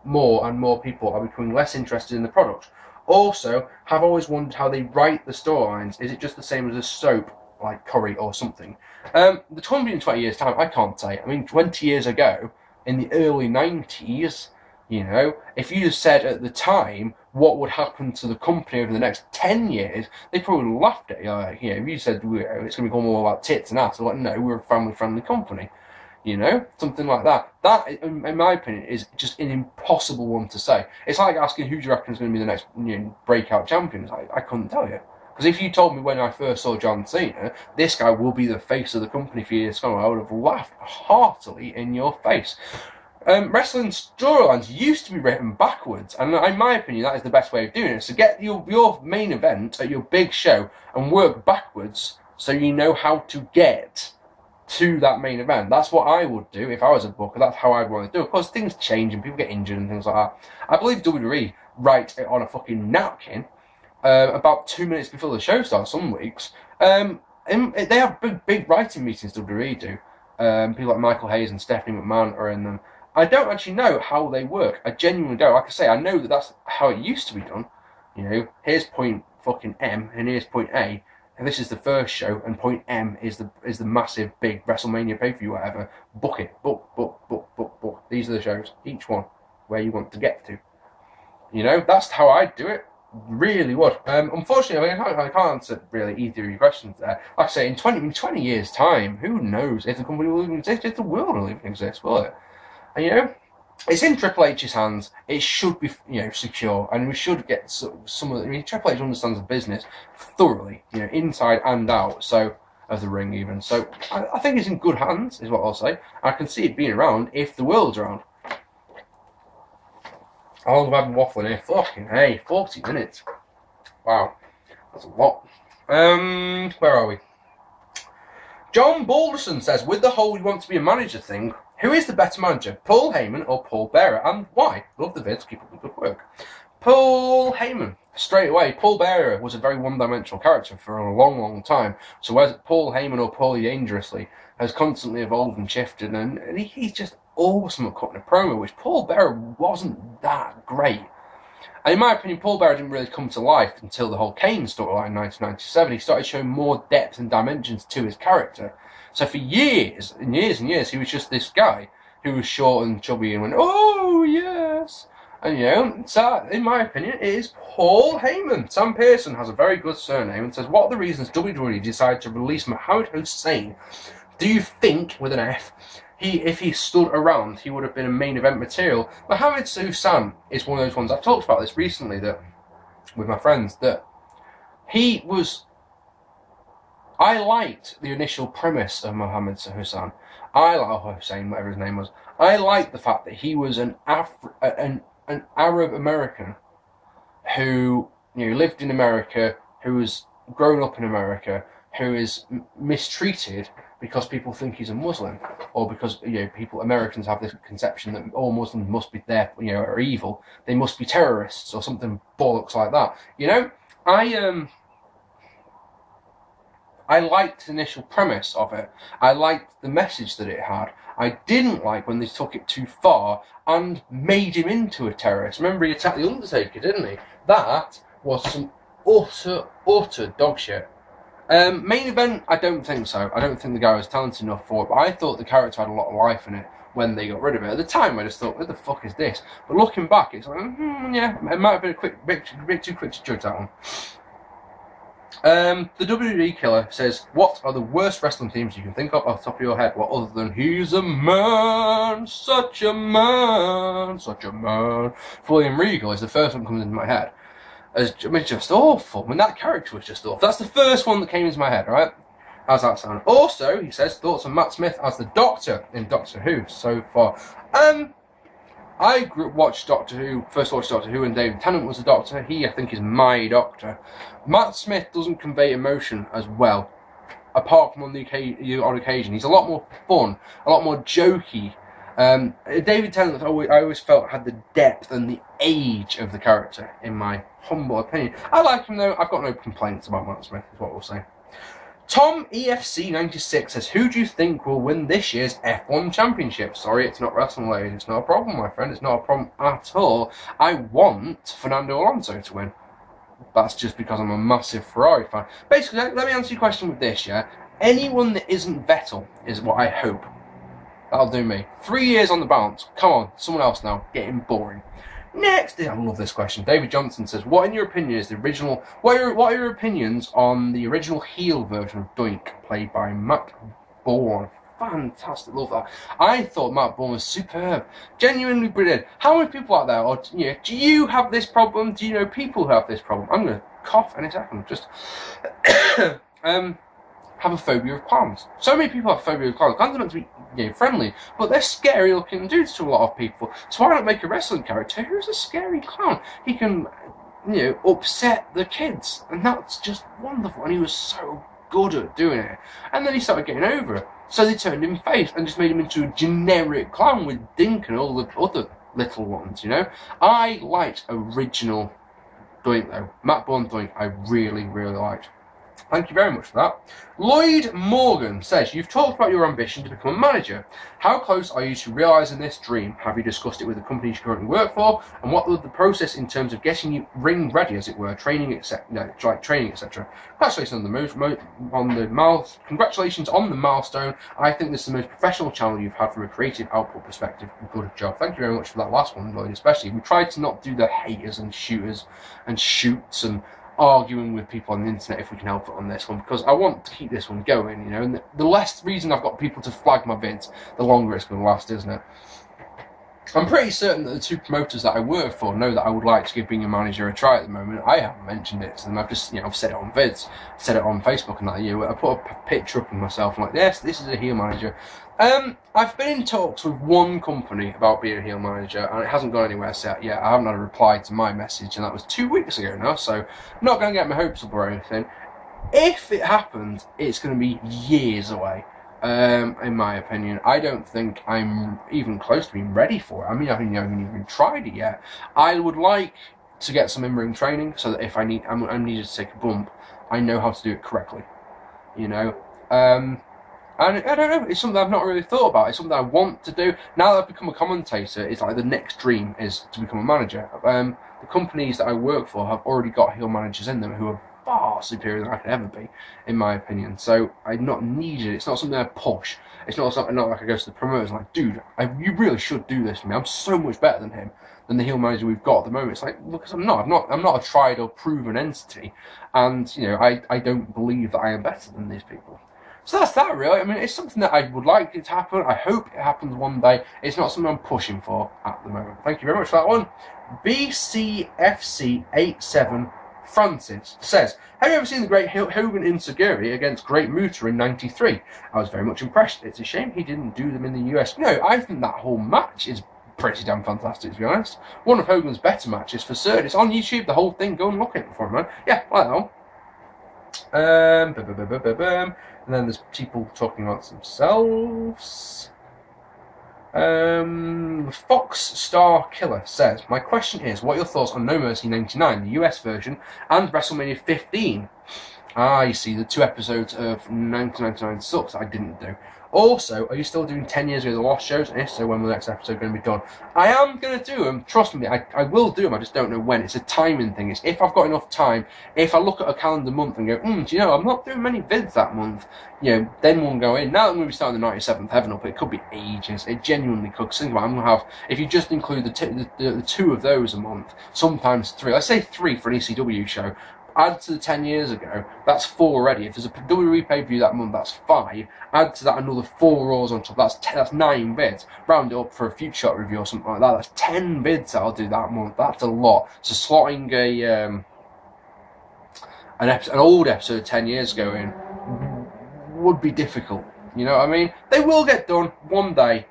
Speaker 1: more and more people are becoming less interested in the product. Also, have always wondered how they write the storylines. Is it just the same as a soap, like Corrie or something? The company in 20 years' time, I can't say. I mean, 20 years ago, in the early 90s, you know, if you said at the time what would happen to the company over the next 10 years, they probably would have laughed at you. Like, you know, if you said it's going to become all about tits and ass, they're like, no, we're a family-friendly company. You know, something like that. That, in my opinion, is just an impossible one to say. It's like asking who do you reckon is going to be the next, you know, breakout champion. I couldn't tell you. Because if you told me when I first saw John Cena, this guy will be the face of the company for years to come, I would have laughed heartily in your face. Wrestling storylines used to be written backwards, and in my opinion that is the best way of doing it. So get your main event at your big show and work backwards so you know how to get to that main event. That's what I would do if I was a booker. That's how I'd want to do it. Of course, things change and people get injured and things like that. I believe WWE write it on a fucking napkin about 2 minutes before the show starts some weeks. And they have big writing meetings, WWE do. People like Michael Hayes and Stephanie McMahon are in them. I don't actually know how they work. I genuinely don't. Like I say, I know that that's how it used to be done. You know, here's point fucking M, and here's point A, and this is the first show, and point M is the massive, big WrestleMania pay-per-view, whatever. Book it. Book. These are the shows, each one, where you want to get to. You know, that's how I'd do it. Really would. Unfortunately, I can't answer really either of your questions there. Like I say, in 20 years' time, who knows if the company will even exist, if the world will even exist, will it? And, you know, it's in Triple H's hands. It should be, you know, secure, and we should get some of the. I mean, Triple H understands the business thoroughly, you know, inside and out. So of the ring, even. So I think it's in good hands, is what I'll say. I can see it being around if the world's around. How long have I been waffling here? Fucking hey, 40 minutes. Wow, that's a lot. Where are we? John Balderson says, with the whole "we want to be a manager" thing, Who is the better manager, Paul Heyman or Paul Bearer, and why? Love the vids, keep up the good work. Paul Heyman. Straight away, Paul Bearer was a very one-dimensional character for a long, long time. So whereas Paul Heyman or Paulie Dangerously has constantly evolved and shifted, and he's just awesome at cutting a promo, which Paul Bearer wasn't that great. And in my opinion, Paul Bearer didn't really come to life until the whole Kane storyline in 1997. He started showing more depth and dimensions to his character. So for years and years and years, he was just this guy who was short and chubby and went, oh, yes. And, you know, so in my opinion, it is Paul Heyman. Sam Pearson has a very good surname and says, what are the reasons WWE decided to release Muhammad Hussein? Do you think, with an F, if he stood around, he would have been a main event material? Muhammad Hussein is one of those ones. I've talked about this recently that with my friends, that he was... I liked the initial premise of Muhammad Hussein. Hussein, whatever his name was. I liked the fact that he was an Arab American who, you know, lived in America, who was grown up in America, who is mistreated because people think he's a Muslim, or because, you know, Americans have this conception that all Muslims must be there, you know, are evil. They must be terrorists or something bollocks like that. You know, I liked the initial premise of it. I liked the message that it had. I didn't like when they took it too far and made him into a terrorist. Remember, he attacked the Undertaker, didn't he? That was some utter dog shit. Main event, I don't think so. I don't think the guy was talented enough for it, but I thought the character had a lot of life in it when they got rid of it. At the time, I just thought, what the fuck is this? But looking back, it's like, yeah, it might have been a bit too quick to judge that one. The WWE Killer says, what are the worst wrestling teams you can think of off the top of your head? Well, other than he's a man, such a man, such a man. William Regal is the first one that comes into my head. I mean, just awful. I mean, that character was just awful. That's the first one that came into my head, right? How's that sound? Also, he says, thoughts on Matt Smith as the Doctor in Doctor Who so far. I watched Doctor Who, first watched Doctor Who, and David Tennant was the Doctor. He, I think, is my Doctor. Matt Smith doesn't convey emotion as well, apart from on occasion. He's a lot more fun, a lot more jokey. David Tennant, I always felt, had the depth and the age of the character, in my humble opinion. I like him, though. I've got no complaints about Matt Smith, is what we'll say. Tom EFC96 says, who do you think will win this year's F1 Championship? Sorry, it's not wrestling related. It's not a problem, my friend. It's not a problem at all. I want Fernando Alonso to win. That's just because I'm a massive Ferrari fan. Basically, let me answer your question with this, yeah? Anyone that isn't Vettel is what I hope. That'll do me. 3 years on the bounce. Come on, someone else now. Getting boring. Next, I love this question. David Johnson says, what in your opinion is the original, what are your opinions on the original heel version of Doink, played by Matt Bourne? Fantastic, love that. I thought Matt Bourne was superb, genuinely brilliant. How many people out there, or, you know, do you have this problem? Do you know people who have this problem? I'm going to cough any second, just have a phobia of clowns. So many people have a phobia of clowns. Clowns are meant to be, you know, friendly, but they're scary looking dudes to a lot of people. So why not make a wrestling character who's a scary clown? He can, you know, upset the kids, and that's just wonderful. And he was so good at doing it. And then he started getting over it. So they turned him face and just made him into a generic clown with Dink and all the other little ones, you know? I liked original Doink though. Matt Bourne Doink, I really, really liked. Thank you very much for that. Lloyd Morgan says, you've talked about your ambition to become a manager. How close are you to realising this dream? Have you discussed it with the company you currently work for? And what was the process in terms of getting you ring ready, as it were, training, etc. Congratulations on the milestone. I think this is the most professional channel you've had from a creative output perspective. Good job. Thank you very much for that last one, Lloyd, especially. We tried to not do the haters and shooters and shoots and arguing with people on the internet if we can help it on this one, because I want to keep this one going, you know, and the less reason I've got people to flag my vids, the longer it's going to last, isn't it? I'm pretty certain that the two promoters that I work for know that I would like to give being a manager a try at the moment. I haven't mentioned it to them. I've just, you know, I've said it on vids, said it on Facebook and that, you know, I put a picture up of myself and like, yes, this is a heel manager. I've been in talks with one company about being a heel manager, and it hasn't gone anywhere yet. I haven't had a reply to my message, and that was 2 weeks ago now, so I'm not going to get my hopes up or anything. If it happens, it's going to be years away. in my opinion. I don't think I'm even close to being ready for it. I mean, I haven't even tried it yet. I would like to get some in-ring training so that if I'm needed to take a bump, I know how to do it correctly. You know, and I don't know. It's something I've not really thought about. It's something I want to do. Now that I've become a commentator, it's like the next dream is to become a manager. The companies that I work for have already got heel managers in them who are far superior than I could ever be, in my opinion. So I'm not needed. It's not something I push. It's not something like I go to the promoters like, dude, you really should do this for me. I'm so much better than him, than the heel manager we've got at the moment. It's like, because I'm not a tried or proven entity, and you know, I don't believe that I am better than these people. So that's that, really. I mean, it's something that I would like it to happen. I hope it happens one day. It's not something I'm pushing for at the moment. Thank you very much for that one. BCFC87 Francis says, have you ever seen the great Hogan Insecurity against Great Muta in '93? I was very much impressed. It's a shame he didn't do them in the US. No, I think that whole match is pretty damn fantastic, to be honest. One of Hogan's better matches for certain. It's on YouTube, the whole thing. Go and look at it for him, man. Yeah, like that one. And then there's people talking about themselves. Fox Star Killer says, my question is, what are your thoughts on No Mercy 99, the US version, and WrestleMania 15? Ah, you see, the 2 episodes of 1999 sucks that I didn't do. Also, are you still doing 10 years ago the Lost shows? And if so, when will the next episode going to be done? I am going to do them. Trust me, I will do them. I just don't know when. It's a timing thing. It's if I've got enough time. If I look at a calendar month and go, do you know, I'm not doing many vids that month, you know, then we'll go in. Now I'm going to be starting the 97th Heaven up. It could be ages. It genuinely could. Think about it, I'm going to have, if you just include the 2 of those a month, sometimes 3. Let's say 3 for an ECW show. Add to the 10 years ago, that's 4 already. If there's a WWE pay-per-view that month, that's 5. Add to that another 4 Raws on top, that's 9 bids. Round it up for a future shot review or something like that, that's 10 bids that I'll do that month. That's a lot. So slotting an old episode 10 years ago in would be difficult. You know what I mean? They will get done one day,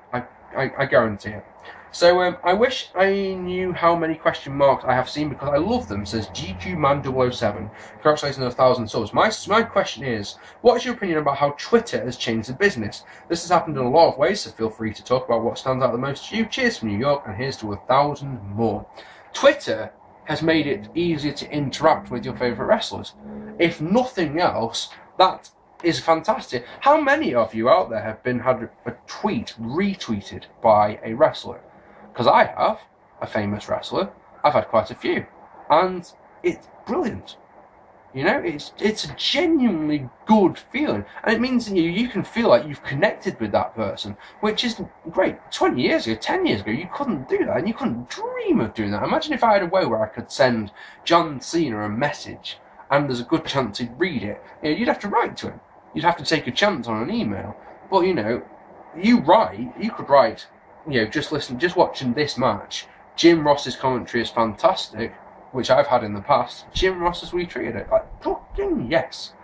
Speaker 1: I guarantee it. So, I wish I knew how many question marks I have seen because I love them, says GQman007. Congratulations on 1,000 subs. My question is, what is your opinion about how Twitter has changed the business? This has happened in a lot of ways, so feel free to talk about what stands out the most to you. Cheers from New York, and here's to 1,000 more. Twitter has made it easier to interact with your favourite wrestlers. If nothing else, that is fantastic. How many of you out there have had a tweet retweeted by a wrestler? Because I have, a famous wrestler. I've had quite a few. And it's brilliant. You know, it's a genuinely good feeling. And it means that you can feel like you've connected with that person, which is great. 20 years ago, 10 years ago, you couldn't do that. And you couldn't dream of doing that. Imagine if I had a way where I could send John Cena a message and there's a good chance he'd read it. You know, you'd have to write to him. You'd have to take a chance on an email. But, you know, you could write, you know, just watching this match. Jim Ross's commentary is fantastic, which I've had in the past. Jim Ross has retweeted it. Like, fucking yes.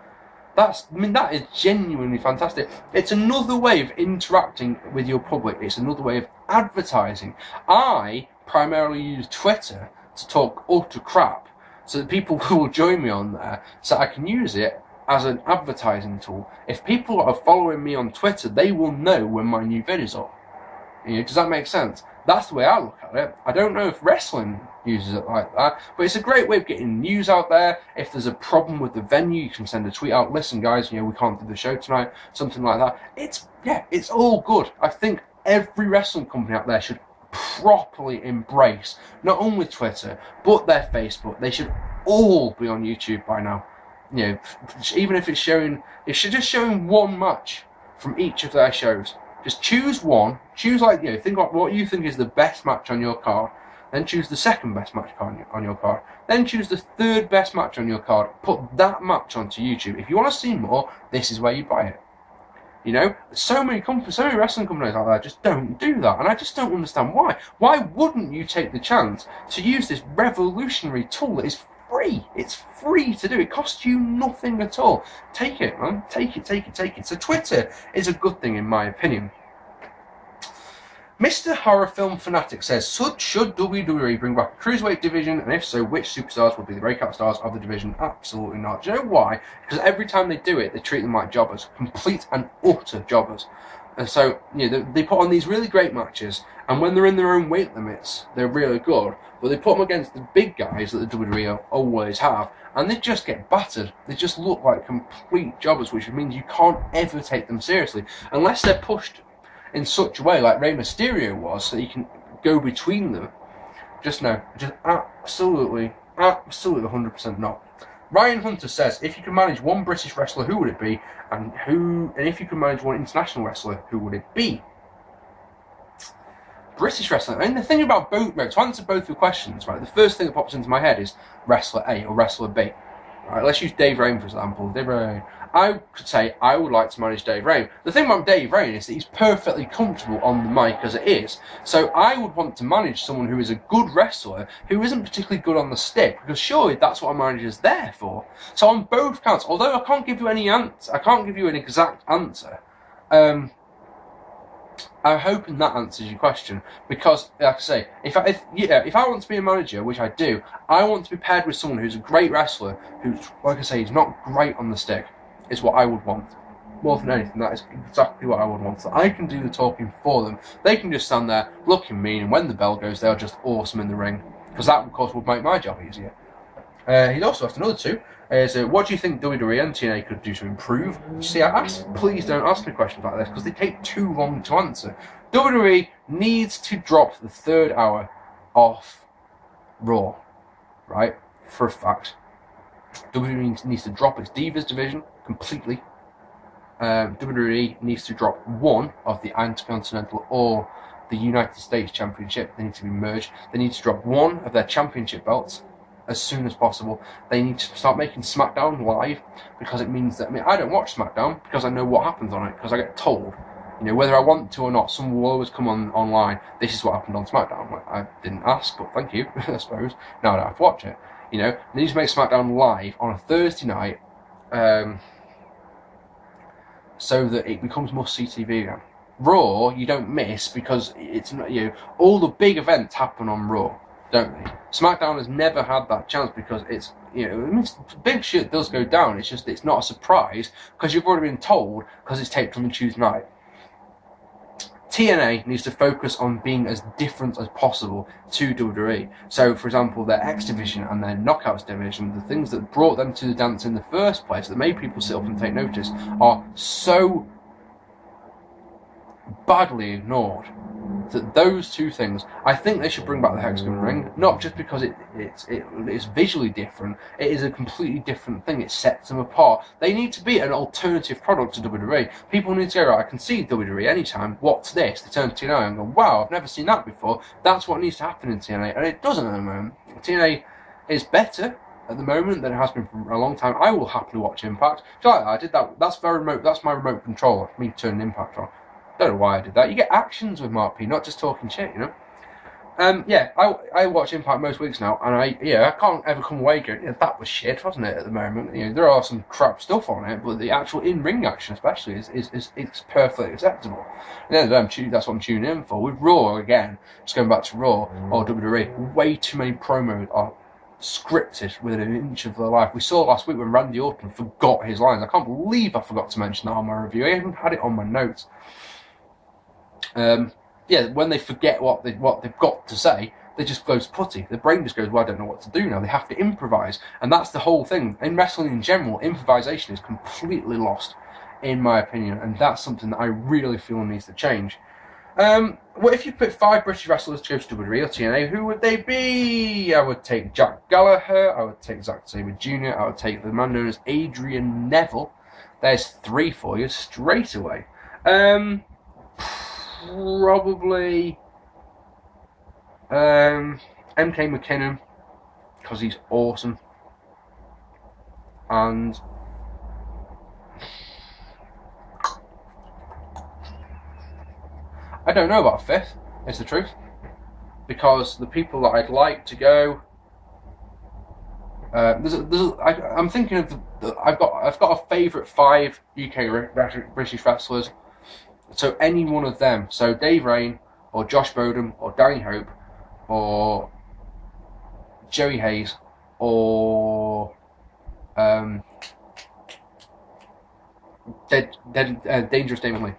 Speaker 1: That is genuinely fantastic. It's another way of interacting with your public. It's another way of advertising. I primarily use Twitter to talk utter crap, so that people will join me on there, so I can use it as an advertising tool. If people are following me on Twitter, they will know when my new vid is up. You know, does that make sense? That's the way I look at it. I don't know if wrestling uses it like that, but it's a great way of getting news out there. If there's a problem with the venue, you can send a tweet out, listen guys, you know, we can't do the show tonight, something like that. It's all good. I think every wrestling company out there should properly embrace not only Twitter, but their Facebook. They should all be on YouTube by now. You know, even if it's showing, it should just showing one match from each of their shows. Just choose one. Choose, like, you know, think about what you think is the best match on your card. Then choose the second best match on your card. Then choose the third best match on your card. Put that match onto YouTube. If you want to see more, this is where you buy it. You know, so many wrestling companies out there just don't do that, and I just don't understand why. Why wouldn't you take the chance to use this revolutionary tool that is free? It's free to do. It costs you nothing at all. Take it, man. Take it. So Twitter is a good thing in my opinion. Mr. Horror Film Fanatic says, should WWE bring back a cruiserweight division, and if so, which superstars would be the breakout stars of the division? Absolutely not. Do you know why? Because every time they do it, they treat them like jobbers, complete and utter jobbers. And so, you know, they put on these really great matches, and when they're in their own weight limits, they're really good. But they put them against the big guys that the WWE always have, and they just get battered. They just look like complete jobbers, which means you can't ever take them seriously, unless they're pushed in such a way like Rey Mysterio was, so you can go between them. Just absolutely 100% not. Ryan Hunter says, if you could manage one British wrestler, who would it be? And if you could manage one international wrestler, who would it be? British wrestler. And the thing about both, to answer both your questions, right, the first thing that pops into my head is wrestler A or wrestler B. Right, let's use Dave Rain, for example. Dave Rain. I could say I would like to manage Dave Rain. The thing about Dave Rain is that he's perfectly comfortable on the mic as it is. So I would want to manage someone who is a good wrestler who isn't particularly good on the stick, because surely that's what a manager's there for. So on both counts, although I can't give you any answer, I can't give you an exact answer. I'm hoping that answers your question, because, like I say, if I want to be a manager, which I do, I want to be paired with someone who's a great wrestler, who's, like I say, is not great on the stick. Is what I would want. More than anything, that is exactly what I would want. So I can do the talking for them. They can just stand there looking mean, and when the bell goes, they're just awesome in the ring. Because that, of course, would make my job easier. He's also asked another two. What do you think WWE and TNA could do to improve? See, please don't ask me questions like this, because they take too long to answer. WWE needs to drop the third hour off Raw. Right? For a fact. WWE needs to drop its Divas division completely. WWE needs to drop one of the Intercontinental or the United States Championship. They need to be merged. They need to drop one of their championship belts as soon as possible. They need to start making SmackDown live, because it means that, I mean, I don't watch SmackDown because I know what happens on it, because I get told. You know, whether I want to or not, someone will always come online. This is what happened on SmackDown. I didn't ask, but thank you, I suppose. Now I don't have to watch it. You know, they need to make SmackDown live on a Thursday night, so that it becomes must-see TV again. Raw, you don't miss, because it's, you know, all the big events happen on Raw, don't they? SmackDown has never had that chance, because it's, you know, I mean, big shit does go down. It's just, it's not a surprise, because you've already been told, because it's taped on the Tuesday night. TNA needs to focus on being as different as possible to WWE. So, for example, their X division and their Knockouts division, the things that brought them to the dance in the first place, that made people sit up and take notice, are so badly ignored. That those two things, I think they should bring back the Hexagon ring, not just because it's visually different, it is a completely different thing, it sets them apart. They need to be an alternative product to WWE. People need to go, right, I can see WWE anytime, what's this? They turn to TNA and go, wow, I've never seen that before. That's what needs to happen in TNA, and it doesn't at the moment. TNA is better at the moment than it has been for a long time. I will happily watch Impact. I did that, that's my remote controller, me turning Impact on. Don't know why I did that. You get actions with Marc P, not just talking shit, you know. Yeah, I watch Impact most weeks now, and I can't ever come away going, yeah, that was shit, wasn't it? At the moment, you know, there are some crap stuff on it, but the actual in-ring action, especially, is perfectly acceptable. And then that's what I'm tuning in for. With Raw again, just going back to Raw or WWE, way too many promos are scripted within an inch of their life. We saw last week when Randy Orton forgot his lines. I can't believe I forgot to mention that on my review. I even had it on my notes. Yeah, when they forget what they've got to say, they just goes putty. The brain just goes, well, I don't know what to do now. They have to improvise, and that's the whole thing. In wrestling in general, improvisation is completely lost, in my opinion, and that's something that I really feel needs to change. What if you put 5 British wrestlers to go to WWE or TNA, who would they be? I would take Jack Gallagher, I would take Zack Sabre Jr., I would take the man known as Adrian Neville. There's 3 for you straight away. Probably MK McKinnon, because he's awesome, and I don't know about a 5th, is the truth, because the people that I'd like to go, I'm thinking of I've got a favourite 5 UK British wrestlers. So any one of them, so Dave Rain or Josh Bowden, or Danny Hope, or Jerry Hayes, or Dangerous Damon Lee.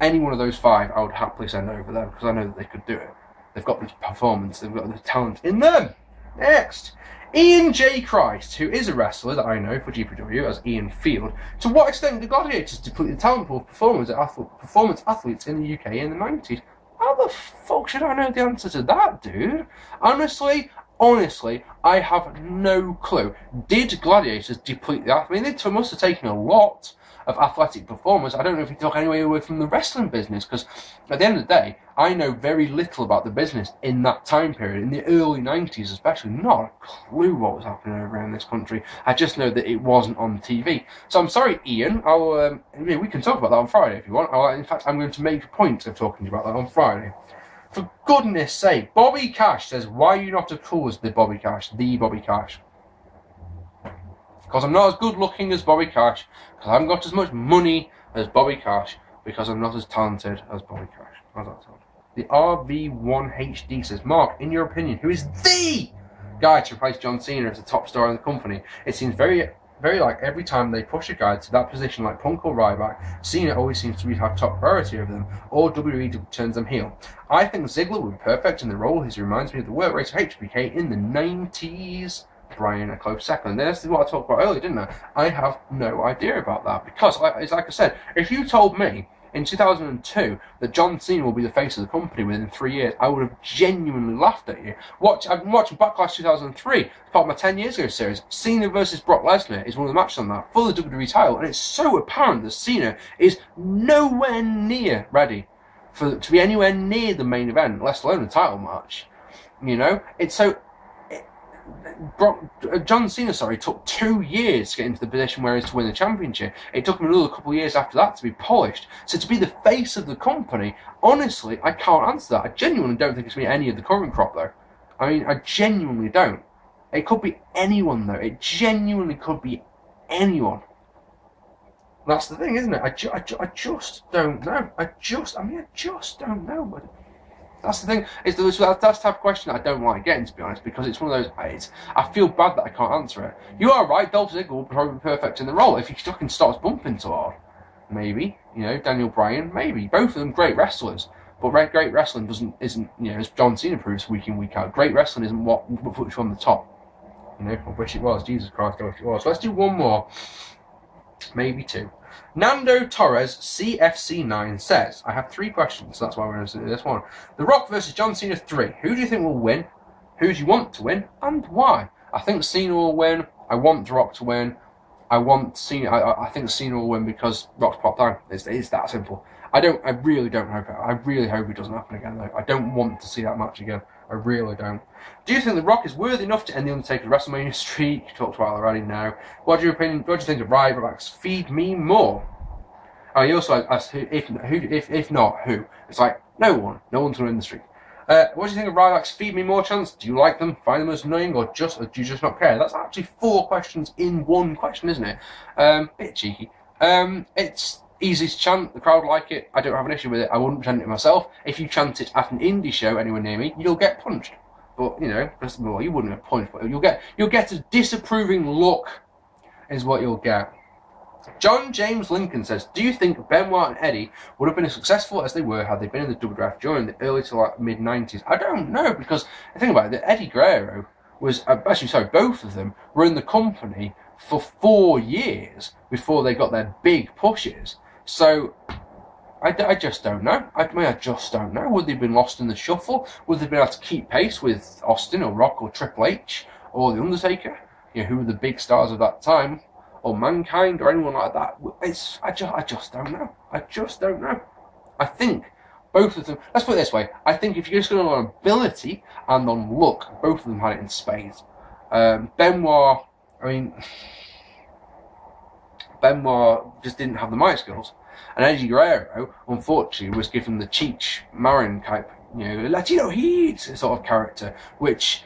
Speaker 1: Any one of those 5, I would happily send over them because I know that they could do it. They've got the performance, they've got the talent in them. Next, Ian J. Christ, who is a wrestler that I know for GPW as Ian Field. To what extent did Gladiators deplete the talent pool of performance athletes in the UK in the 90s? How the fuck should I know the answer to that, dude? Honestly, I have no clue. Did Gladiators deplete the athletes? I mean, they must have taken a lot of athletic performers. I don't know if you talk any way away from the wrestling business, because at the end of the day, I know very little about the business in that time period, in the early 90s especially. Not a clue what was happening around this country. I just know that it wasn't on TV. So I'm sorry, Ian. We can talk about that on Friday if you want. In fact, I'm going to make a point of talking to you about that on Friday. For goodness sake, Bobby Cash says, why are you not as cool as the Bobby Cash? Because I'm not as good looking as Bobby Cash, because I haven't got as much money as Bobby Cash, because I'm not as talented as Bobby Cash. How's that sound? The RV1HD says, Mark, in your opinion, who is THE guy to replace John Cena as the top star in the company? It seems very like every time they push a guy to that position like Punk or Ryback, Cena always seems to have top priority over them, or WWE turns them heel. I think Ziggler would be perfect in the role. He reminds me of the work rate of HBK in the 90s. Brian a close second. This is what I talked about earlier, didn't I? I have no idea about that, because, like I said, if you told me in 2002 that John Cena will be the face of the company within 3 years, I would have genuinely laughed at you. I've been watching Backlash 2003, part of my 10 years ago series. Cena versus Brock Lesnar is one of the matches on that for the WWE title, and it's so apparent that Cena is nowhere near ready to be anywhere near the main event, let alone a title match. You know, it's so. John Cena, took 2 years to get into the position where he's to win the championship. It took him another couple of years after that to be polished. So to be the face of the company, honestly, I can't answer that. I genuinely don't think it's going to be any of the current crop, though. I mean, I genuinely don't. It could be anyone, though. It genuinely could be anyone. That's the thing, isn't it? I just don't know. I just don't know. But that's the thing. That's the type of question that I don't like getting, to be honest, because it's one of those. I feel bad that I can't answer it. You are right. Dolph Ziggler will probably be perfect in the role if he fucking starts bumping too hard. Maybe, Daniel Bryan. Maybe both of them great wrestlers, but great wrestling isn't as John Cena proves week in week out. Great wrestling isn't what puts you on the top. I wish it was. Jesus Christ, I wish it was. So let's do one more, maybe 2. Nando Torres CFC9 says, I have 3 questions, so that's why we're going to do this one. The Rock versus John Cena 3. Who do you think will win? Who do you want to win? And why? I think Cena will win. I want The Rock to win. I think Cena will win because Rock's popped down. It's that simple. I really don't hope it. I really hope it doesn't happen again, though. I don't want to see that match again. I really don't. Do you think The Rock is worthy enough to end the Undertaker's WrestleMania streak? Talked about it already now. What do you think of Ryback's Feed Me More? Oh, he also asked, if not, who? It's like, no one. No one's going to win the streak. What do you think of Ryback's Feed Me More chants? Do you like them? Find them as annoying? Or do you just not care? That's actually 4 questions in one question, isn't it? Bit cheeky. It's easy to chant. The crowd like it. I don't have an issue with it. I wouldn't chant it myself. If you chant it at an indie show anywhere near me, you'll get punched. But, first of all, you wouldn't get punched, but you'll get a disapproving look is what you'll get. John James Lincoln says, do you think Benoit and Eddie would have been as successful as they were had they been in the WWF during the early to mid-90s? I don't know, because the thing about it, that Eddie Guerrero was, both of them were in the company for 4 years before they got their big pushes. So, I just don't know. I just don't know. Would they have been lost in the shuffle? Would they have been able to keep pace with Austin or Rock or Triple H or The Undertaker? Who were the big stars of that time? Or Mankind or anyone like that? I just don't know. I just don't know. I think both of them, let's put it this way, I think if you're just going on ability and on look, both of them had it in spades. Benoit just didn't have the mic skills. And Eddie Guerrero, unfortunately, was given the Cheech Marin type, Latino Heat sort of character, which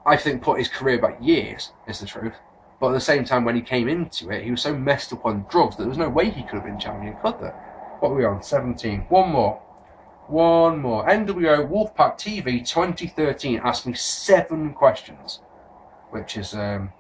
Speaker 1: I think put his career back years, is the truth. But at the same time, when he came into it, he was so messed up on drugs that there was no way he could have been champion, could there? What are we on? 17. One more. One more. NWO Wolfpack TV 2013 asked me 7 questions, which is thingy.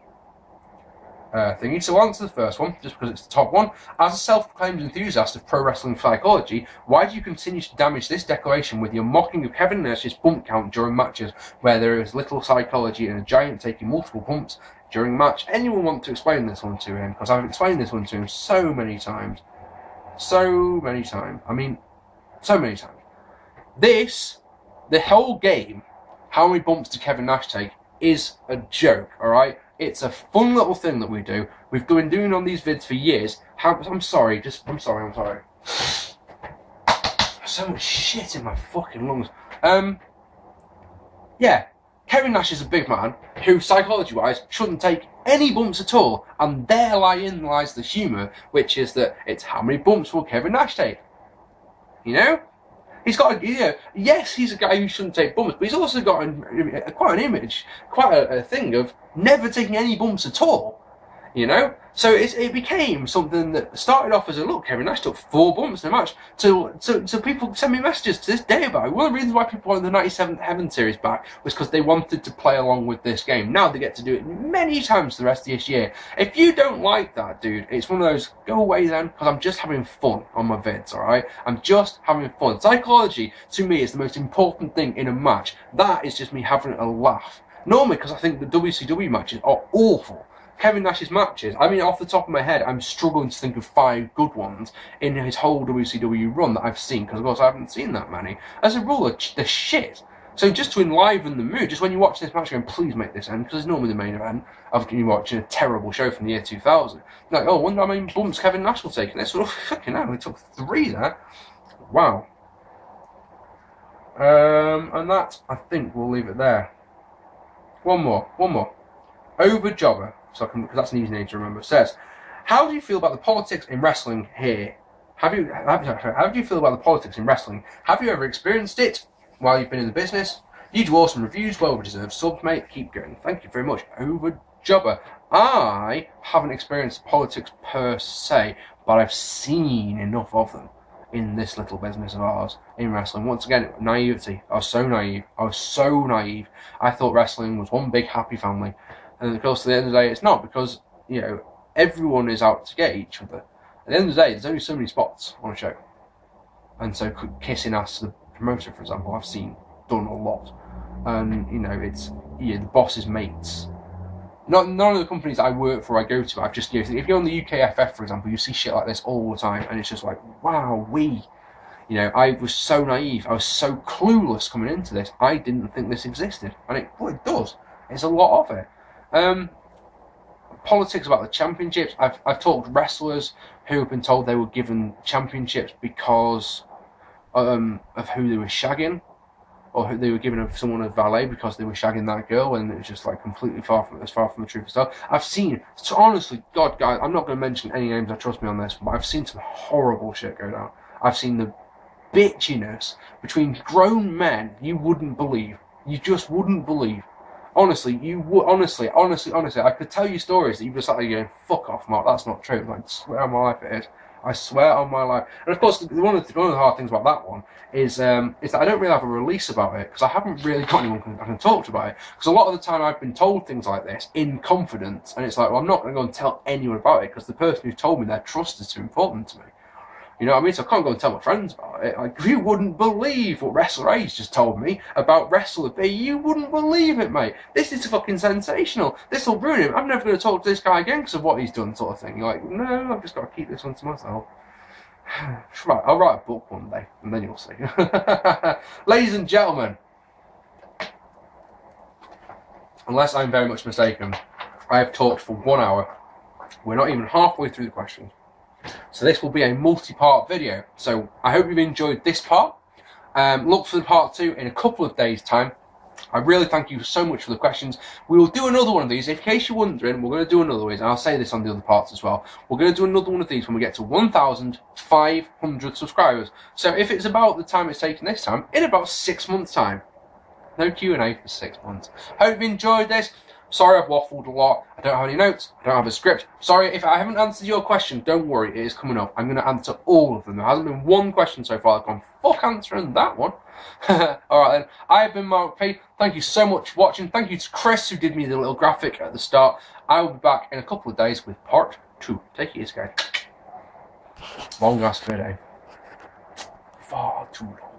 Speaker 1: So I'll answer the first one, just because it's the top one. As a self-proclaimed enthusiast of pro wrestling psychology, why do you continue to damage this declaration with your mocking of Kevin Nash's bump count during matches where there is little psychology and a giant taking multiple bumps during a match? Anyone want to explain this one to him? Because I've explained this one to him so many times. So many times. I mean, so many times. The whole game, how many bumps did Kevin Nash take, is a joke, alright? It's a fun little thing that we do. We've been doing on these vids for years. I'm sorry. So much shit in my fucking lungs. Yeah, Kevin Nash is a big man who, psychology-wise, shouldn't take any bumps at all. And therein lies the humour, which is that it's how many bumps will Kevin Nash take? You know? He's got yes, he's a guy who shouldn't take bumps, but he's also got quite an image, quite a thing of never taking any bumps at all, you know? So it became something that started off as a, look, Kevin Nash took 4 bumps in a match, so people send me messages to this day about it. One of the reasons why people wanted the 97th Heaven series back was because they wanted to play along with this game. Now they get to do it many times the rest of this year. If you don't like that, dude, it's one of those, go away then, because I'm just having fun on my vids, alright? I'm just having fun. Psychology, to me, is the most important thing in a match. That is just me having a laugh. Normally, because I think the WCW matches are awful. Kevin Nash's matches, I mean, off the top of my head, I'm struggling to think of 5 good ones in his whole WCW run that I've seen, because of course I haven't seen that many. As a rule, they're shit. So just to enliven the mood, just when you watch this match going, please make this end, because it's normally the main event of you watching a terrible show from the year 2000. You're like, oh, I wonder how many bumps Kevin Nash will take in this. Well, fucking hell, he took 3 there. Wow. And that, I think, we'll leave it there. One more. Overjobber, because that's an easy name to remember, says, how do you feel about the politics in wrestling here? How do you feel about the politics in wrestling? Have you ever experienced it while you've been in the business? You do awesome reviews, well-deserved subs, mate. Keep going. Thank you very much. Overjobber. I haven't experienced politics per se, but I've seen enough of them in this little business of ours, in wrestling. Once again, naivety. I was so naive. I thought wrestling was one big happy family. And of course, at the end of the day, it's not, because, you know, everyone is out to get each other. At the end of the day, there's only so many spots on a show. And so kissing ass to the promoter, for example, I've seen done a lot. And, you know, it's, the boss's mates. None of the companies I work for, I go to, I've just, if you're on the UKFF, for example, you see shit like this all the time, and it's just like, wow, you know, I was so naive, I was so clueless coming into this, I didn't think this existed. And it does. It's a lot of it. Politics about the championships. I've talked to wrestlers who have been told they were given championships because of who they were shagging, or who they were giving someone a valet because they were shagging that girl, and it was just like completely far from the truth and stuff. I've seen, so honestly, God, guys, I'm not going to mention any names, trust me on this, but I've seen some horrible shit go down. I've seen the bitchiness between grown men you wouldn't believe. You just wouldn't believe. Honestly, honestly, I could tell you stories that you just like going, fuck off, Mark, that's not true. Like, I swear on my life it is. I swear on my life. And of course, one of the hard things about that one is that I don't really have a release about it, because I haven't really got anyone I can talk to about it. Because a lot of the time I've been told things like this in confidence, and it's like, well, I'm not going to go and tell anyone about it, because the person who told me their trust is too important to me. You know what I mean? So I can't go and tell my friends about it. Like, you wouldn't believe what Wrestler A's just told me about Wrestler B. You wouldn't believe it, mate. This is fucking sensational. This will ruin him. I'm never going to talk to this guy again because of what he's done, sort of thing. You're like, no, I've just got to keep this one to myself. Right, I'll write a book one day, and then you'll see. Ladies and gentlemen, unless I'm very much mistaken, I have talked for 1 hour. We're not even halfway through the questions. So this will be a multi-part video. So I hope you've enjoyed this part. Look for the part 2 in a couple of days' time. I really thank you so much for the questions. We will do another one of these. In case you're wondering, we're going to do another one, and I'll say this on the other parts as well. We're going to do another one of these when we get to 1,500 subscribers. So if it's about the time it's taken this time, in about 6 months' time. No Q&A for 6 months. Hope you enjoyed this. Sorry I've waffled a lot. I don't have any notes. I don't have a script. Sorry if I haven't answered your question. Don't worry, it is coming up. I'm going to answer all of them. There hasn't been one question so far I've gone, fuck answering that one. Alright then, I have been Mark P. Thank you so much for watching. Thank you to Chris who did me the little graphic at the start. I will be back in a couple of days with part 2. Take it easy, guys. Long ass video. Far too long.